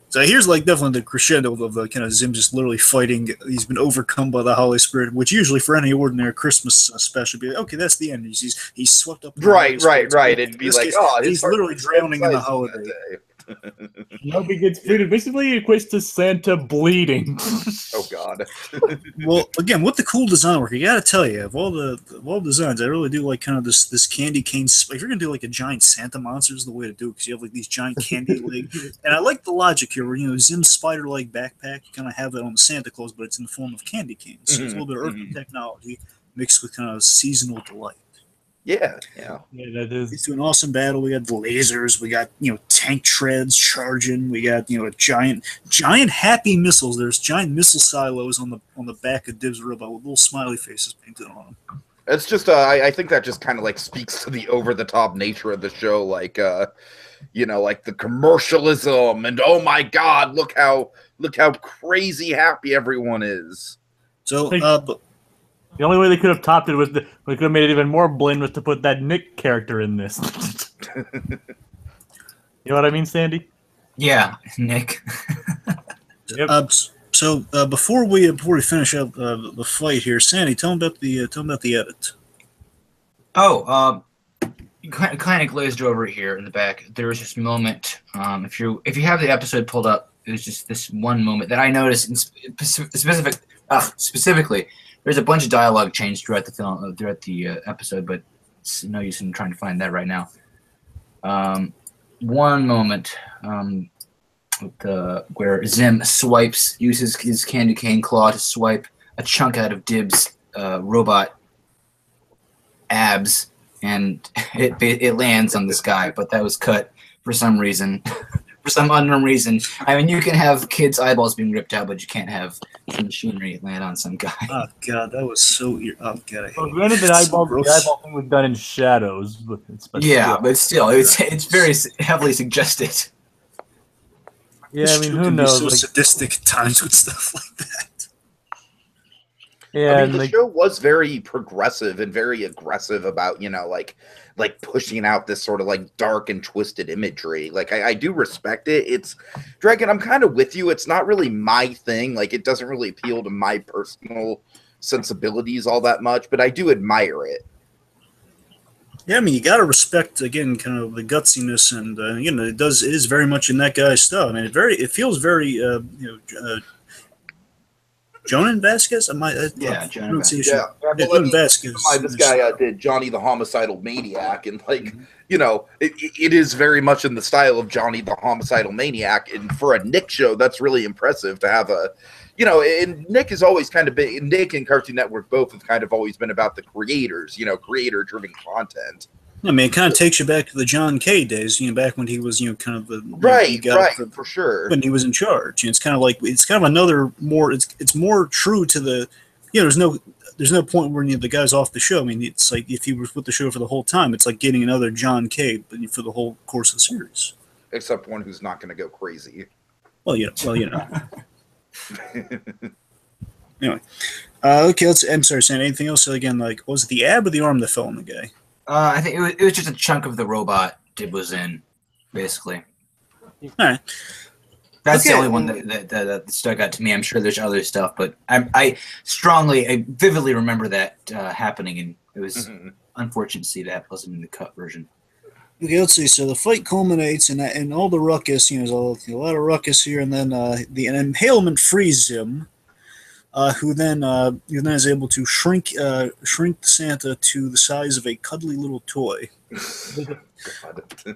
So here's definitely the crescendo of the kind of Zim just literally fighting. He's been overcome by the Holy Spirit, which usually for any ordinary Christmas special would be okay. That's the end. He's swept up. Right. It'd be like, he's literally drowning in the holiday. Nobody gets treated. Basically, it equates to Santa bleeding. Oh God. Well, again, with the cool design work, I gotta tell you, of all the designs, I really do like kind of this candy cane. If you're gonna do a giant Santa monster, is the way to do it because you have these giant candy legs. And I like the logic here, where Zim's spider-like backpack, you kind of have that on the Santa Claus, but it's in the form of candy canes. So it's a little bit of earthly technology mixed with kind of seasonal delight. Yeah, that is. It's an awesome battle. We got the lasers. We got tank treads charging. We got a giant happy missiles. There's giant missile silos on the back of Dib's robot with little smiley faces painted on them. It's just I think that just kind of speaks to the over the top nature of the show, like the commercialism and oh my God, look how crazy happy everyone is. So the only way they could have topped it was they could have made it even more blatant was to put that Nick character in this. You know what I mean, Sandy? Yeah, Nick. Yep. So before we finish up the fight here, Sandy, tell them about the edit. Oh, kind of glazed over here in the back. There was this moment. If you have the episode pulled up, it was just this one moment that I noticed specifically. There's a bunch of dialogue changed throughout the film, throughout the episode, but it's no use in trying to find that right now. One moment where Zim uses his candy cane claw to swipe a chunk out of Dib's robot abs, and it lands on this guy, but that was cut for some reason. For some unknown reason. I mean, you can have kids' eyeballs being ripped out, but you can't have some machinery land on some guy. Oh God, that was so. Oh God, Granted, the eyeball thing was done in shadows, but still, it's very heavily suggested. Yeah, I mean, who knows? So sadistic at times with stuff like that. Yeah, the show was very progressive and very aggressive about pushing out this sort of dark and twisted imagery. I do respect it. It's Dragon. I'm kind of with you. It's not really my thing. It doesn't really appeal to my personal sensibilities all that much, but I do admire it. Yeah, I mean, you got to respect again, kind of the gutsiness, and it is very much in that guy's style. I mean, it feels very Jonan Vasquez? Yeah, Jonan pronunciation. Yeah, Yeah, well, Jonan Vasquez. this guy did Johnny the Homicidal Maniac, and it is very much in the style of Johnny the Homicidal Maniac. And for a Nick show, that's really impressive to have and Nick has always kind of been, Nick and Cartoon Network both have kind of always been about the creators, creator-driven content. I mean, it kind of takes you back to the John Kay days, back when he was, kind of the right, for sure. When he was in charge. It's kind of another more. It's more true to the, there's no point where the guy's off the show. I mean, it's like if he was with the show for the whole time, it's like getting another John Kay, but for the whole course of the series. Except one who's not going to go crazy. Well, Anyway, okay. I'm sorry, Sam. Anything else? Again, was it the ab or the arm that fell on the guy? I think it was just a chunk of the robot Dib was in, basically. All right. That's the only one that stuck out to me. I'm sure there's other stuff, but I vividly remember that happening, and it was unfortunate to see that wasn't in the cut version. Okay, let's see. So the fight culminates, and all the ruckus. There's a lot of ruckus here, and then an impalement frees him. Who then is able to shrink Santa to the size of a cuddly little toy.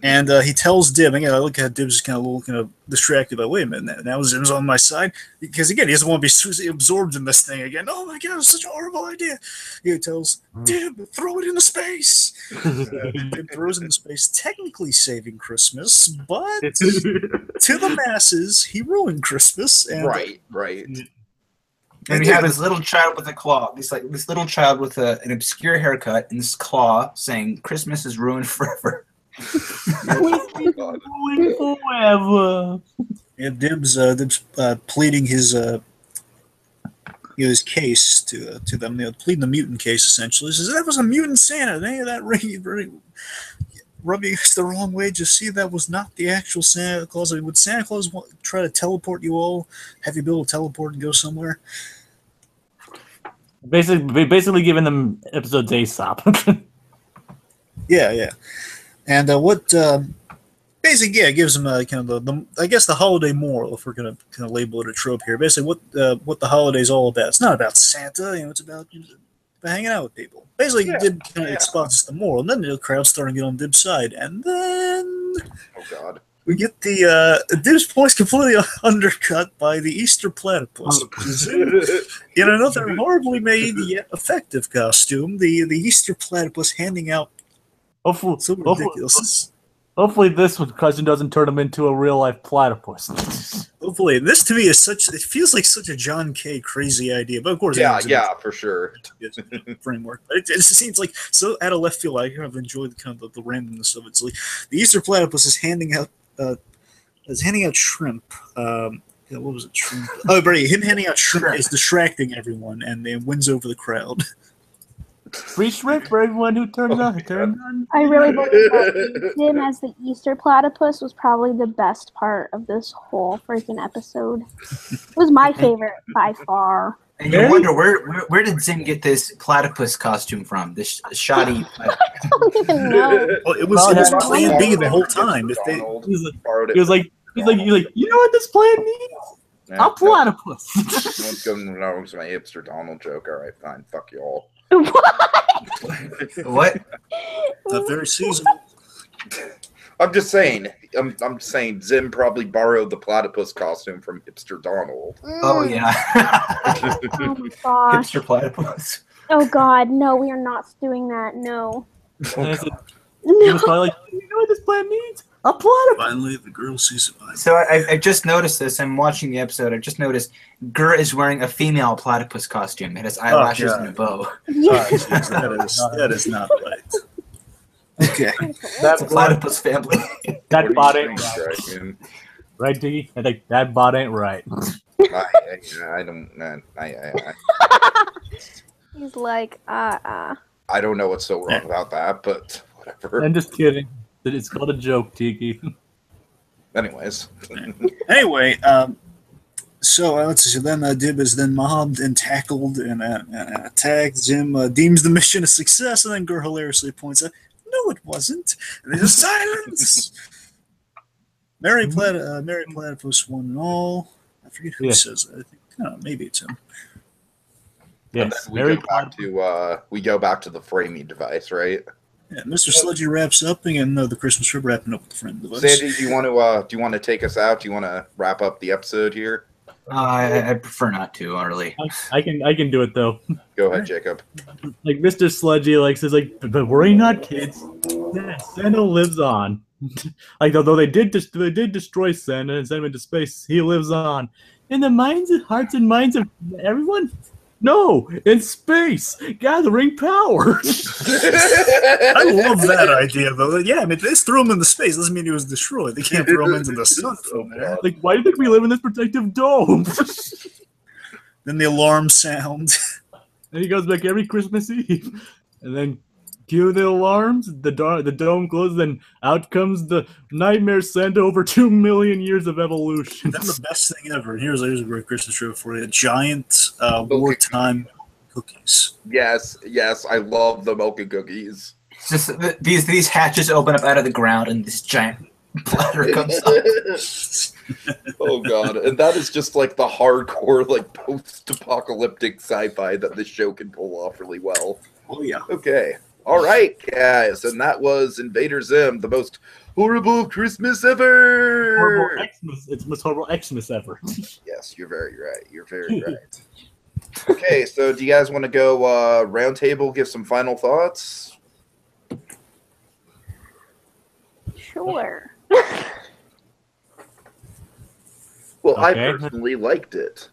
And he tells Dib, and I look at Dib's kind of distracted, but wait a minute, now Zim's on my side, because again, he doesn't want to be absorbed in this thing again. Oh my god, it's such a horrible idea. He tells Dib, throw it into space. Dib throws it into space, technically saving Christmas, but to the masses, he ruined Christmas. And, right. And we have this little child with a claw. This little child with an obscure haircut and this claw saying "Christmas is ruined forever." Forever. And Dib's pleading his case to them. Pleading the mutant case essentially. He says that was a mutant Santa. Any of that rubbing us the wrong way. Just see that was not the actual Santa Claus. I mean, would Santa Claus try to teleport you all? Have you be able to teleport and go somewhere? Basically giving them episodes ASAP. Yeah. And basically, it gives them kind of the holiday moral, if we're going to kind of label it a trope here. Basically, what the holiday's all about. It's not about Santa, it's about hanging out with people. Basically, Dib kind of exposits the moral, and then the crowd's starting to get on Dib's side, and then we get the Dib's points completely undercut by the Easter platypus, which is in another horribly made yet effective costume. The Easter platypus handing out. So ridiculous. Hopefully this cousin doesn't turn him into a real life platypus. Hopefully, this to me is it feels like such a John Kay crazy idea, but of course, for sure. Framework. It just seems like so out of left field. I kind of enjoy the randomness of it. It's like the Easter platypus is handing out shrimp. What was it? Shrimp. Oh, right. Him handing out shrimp is distracting everyone, and then wins over the crowd. Free shrimp for everyone who turns on. I really believe that him as the Easter platypus was probably the best part of this whole freaking episode. It was my favorite by far. And you wonder where did Zim get this platypus costume from? This shoddy. I don't even know. Well, it was Plan B the whole time. If they, he was like, you know what this plan means? A platypus. Let's go to my hipster Donald joke. All right, fine. Fuck you all. What? Not very seasonal. I'm just saying. I'm saying Zim probably borrowed the platypus costume from hipster Donald. Oh yeah. Oh my gosh. Hipster platypus. Oh god, no, we are not doing that. No. He was probably like, you know what this plan means? A platypus. Finally, the girl sees it. So I just noticed this. I'm watching the episode. I just noticed Gur is wearing a female platypus costume. It has eyelashes and a bow. Yes. That is not right. Okay. That's a platypus family. That bot ain't right. Right, Diggy? I think that bot ain't right. I don't. He's like, I don't know what's so wrong about that, but whatever. I'm just kidding. It's called a joke, Tiki. Anyways. Anyway, so let's see. So then Dib is then mobbed and tackled and attacked. Zim deems the mission a success, and then Gur hilariously points out, "No, it wasn't." And there's silence. Mary Platypus won and all. I forget who says that. I think maybe it's him. And Yes, then very we go back to the framing device, right? Yeah, Mr. Sludgy wraps up again. The Christmas trip wrapping up with the friend device. Sandy, do you want to take us out? Do you want to wrap up the episode here? I prefer not to, really. I can do it though. Go ahead, Jacob. Like Mr. Sludgy says but worry not, kids. Santa lives on. Like though they did destroy Santa and send him into space, he lives on. In the minds and hearts and minds of everyone? No, in space, gathering power. I love that idea, though. Yeah, I mean, they just threw him into space. Doesn't mean he was destroyed. They can't throw him into the sun from there. Like, why do you think we live in this protective dome? Then the alarm sound. And he goes back every Christmas Eve. And then cue the alarms, the dome closes, then out comes the Nightmare Santa over 2 million years of evolution. That's the best thing ever. Here's a great Christmas trip for you. Giant wartime cookies. Yes, I love the Milka cookies. It's just these hatches open up out of the ground and this giant platter comes up. Oh god, and that is just like the hardcore, like post-apocalyptic sci-fi that this show can pull off really well. Oh yeah. Okay. All right, guys, and that was Invader Zim, the most horrible Christmas ever. It's the most horrible Xmas ever. Yes, you're very right. You're very right. Okay, so do you guys want to go round table, give some final thoughts? Sure. Well, I Okay. personally liked it.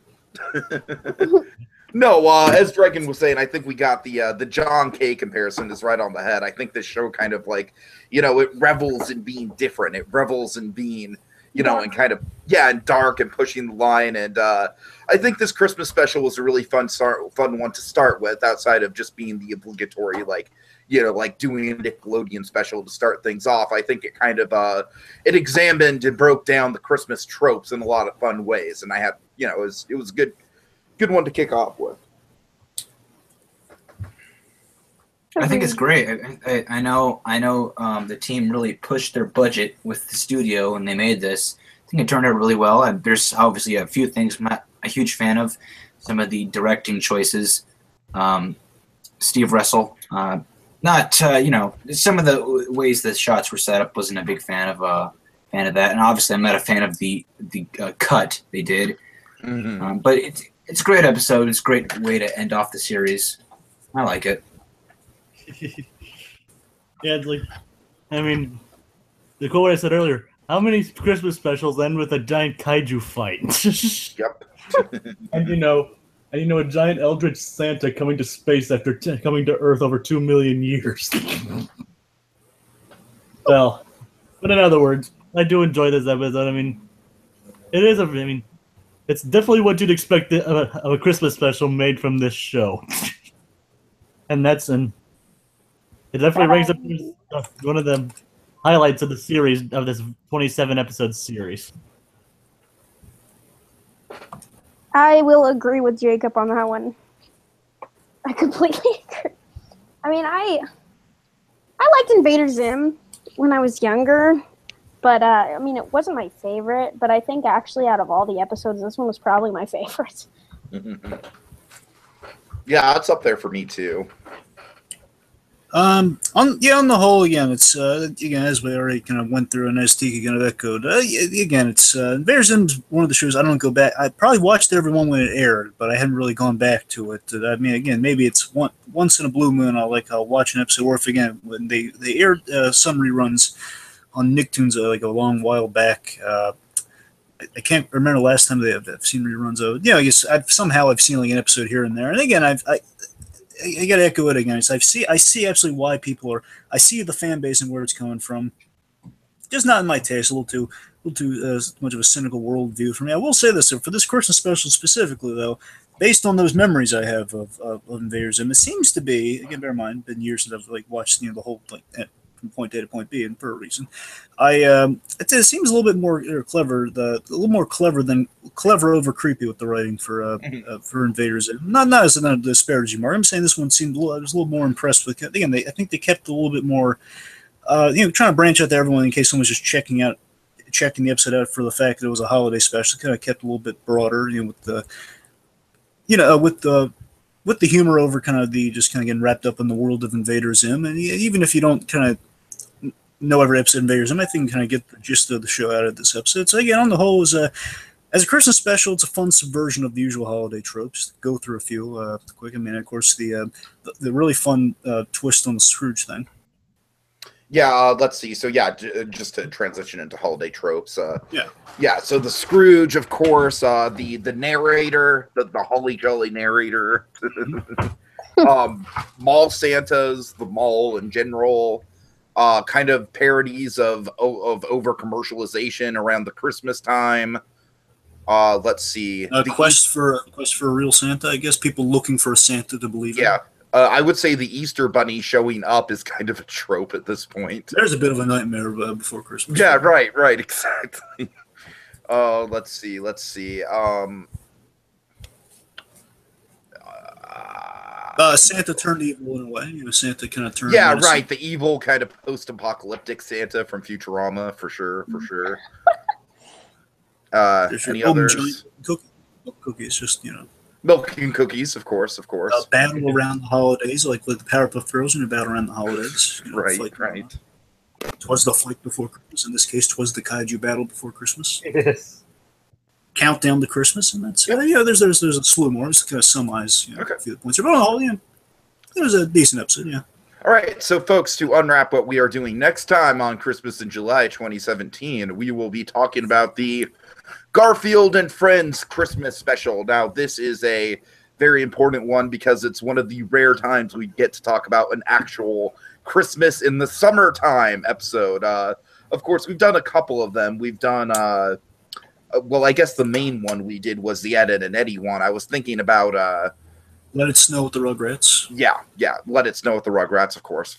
No, as Dragon was saying, I think we got the John K comparison is right on the head. I think this show kind of like, it revels in being different. It revels in being, and kind of, and dark and pushing the line. And I think this Christmas special was a really fun one to start with, outside of just being the obligatory, like doing a Nickelodeon special to start things off. I think it kind of, it examined and broke down the Christmas tropes in a lot of fun ways. And I had, it was a good one to kick off with. I think it's great. I know the team really pushed their budget with the studio when they made this. I think it turned out really well. And there's obviously a few things I'm not a huge fan of. Some of the directing choices. Steve Russell, not some of the ways the shots were set up, wasn't a big fan of that. And obviously I'm not a fan of the cut they did. Mm-hmm. But it's a great episode. It's a great way to end off the series. I like it. Yeah, it's like, I mean, the quote I said earlier, how many Christmas specials end with a giant kaiju fight? Yep. and a giant eldritch Santa coming to space after coming to Earth over 2 million years. Well, but in other words, I do enjoy this episode. I mean, it's definitely what you'd expect of a Christmas special made from this show. And it definitely ranks up as one of the highlights of the series, of this 27-episode series. I will agree with Jacob on that one. I completely agree. I mean, I liked Invader Zim when I was younger, but it wasn't my favorite. But I think actually, out of all the episodes, this one was probably my favorite. Yeah, it's up there for me too. On the whole, again, it's again, as we already kind of went through and as Tika kind of echoed, again, it's Invader Zim's one of the shows I don't go back. I probably watched every one when it aired, but I hadn't really gone back to it. I mean, again, maybe it's once in a blue moon I'll watch an episode, or if again when they aired some reruns on Nicktoons like a long while back. I can't remember the last time I've seen reruns of it. Yeah, I guess I've seen like an episode here and there, and again I got to echo it again. I see absolutely why people are. I see the fan base and where it's coming from. Just not in my taste. A little too much of a cynical worldview for me. I will say this for this Christmas special specifically, though, based on those memories I have of Invader Zim, it seems to be. Again, bear in mind, been years since I've watched the whole from point A to point B, and for a reason. It seems a little bit more clever, a little more clever over creepy with the writing for Invader Zim. Not as a disparaging mark. I'm saying this one seemed I was a little more impressed with. Again, I think they kept a little bit more, trying to branch out to everyone in case someone's just checking the episode out for the fact that it was a holiday special. Kind of kept a little bit broader, with the with the humor over kind of the just kind of getting wrapped up in the world of Invader Zim, and even if you don't kind of know every episode of Invader Zim, I think you kind of get the gist of the show out of this episode. So again, on the whole, as a Christmas special, it's a fun subversion of the usual holiday tropes. Go through a few quick. I mean, of course, the really fun twist on the Scrooge thing. Yeah, let's see. So yeah, just to transition into holiday tropes. Yeah. So the Scrooge, of course, the narrator, the holly jolly narrator, mall Santas, the mall in general, kind of parodies of over commercialization around the Christmas time. Let's see. Quest for a real Santa. I guess people looking for a Santa to believe in. Yeah. I would say the Easter Bunny showing up is kind of a trope at this point. There's a bit of a nightmare before Christmas. Yeah, right, exactly. Let's see. Santa turned evil in a way. Santa kind of turned. Yeah, right. The evil kind of post-apocalyptic Santa from Futurama, for sure. Any others? Cookies, just Milk and cookies, of course. Battle around the holidays, like with the Powerpuff Girls, and a battle around the holidays. Right. Twas the fight before Christmas. In this case, twas the kaiju battle before Christmas. Yes. Countdown to Christmas, and that's there's a slew more. Just to kind of summarize a few points. But on the whole, it was a decent episode. Yeah. All right, so folks, to unwrap what we are doing next time on Christmas in July 2017, we will be talking about the Garfield and Friends Christmas special. Now, this is a very important one because it's one of the rare times we get to talk about an actual Christmas in the summertime episode. Of course, we've done a couple of them. We've done, well, I guess the main one we did was the Ed, Edd and Eddy one. I was thinking about... Let It Snow with the Rugrats. Yeah. Let It Snow with the Rugrats, of course.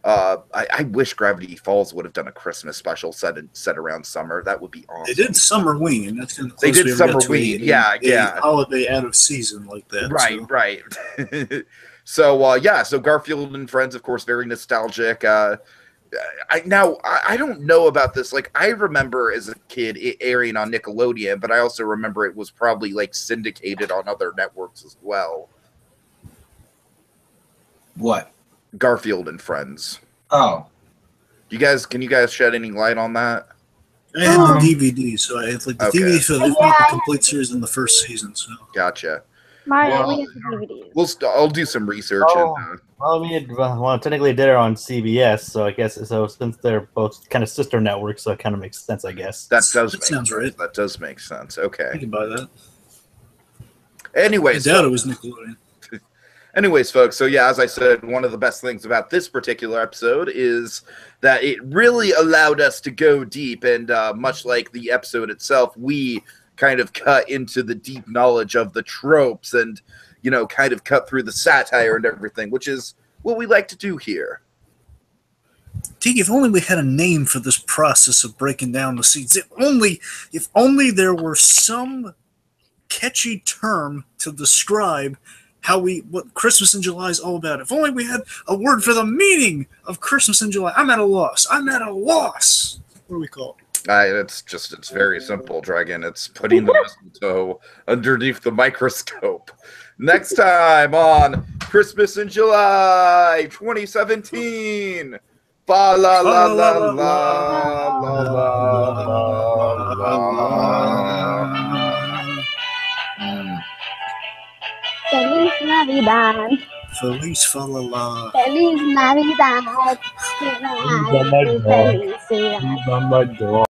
I wish Gravity Falls would have done a Christmas special set around summer. That would be awesome. They did Summerween. That's kind of they did Summerween. Yeah. Holiday out of season like that. Right. So Garfield and Friends, of course, very nostalgic. I don't know about this. Like, I remember as a kid it airing on Nickelodeon, but I also remember it was probably like syndicated on other networks as well. What? Garfield and Friends. Oh. Can you guys shed any light on that? I had the DVD, so I had like the DVD for the complete series in the first season. So gotcha. We have the DVDs. I'll do some research. Technically they did it on CBS, so I guess since they're both kind of sister networks, so it kind of makes sense, I guess. That sounds right. That does make sense. Okay. I can buy that. Anyways, I doubt it was Nickelodeon. Anyways, folks, so yeah, as I said, one of the best things about this particular episode is that it really allowed us to go deep, and much like the episode itself, we kind of cut into the deep knowledge of the tropes and, kind of cut through the satire and everything, which is what we like to do here. Tiki, if only we had a name for this process of breaking down the seeds. If only there were some catchy term to describe what Christmas in July is all about. If only we had a word for the meaning of Christmas in July. I'm at a loss. What do we call it? It's very simple, Dragon. It's putting the mistletoe underneath the microscope. Next time on Christmas in July 2017. Fa la la la la la la la. Feliz Navidad. Feliz fa la la. Feliz Navidad. Feliz Navidad.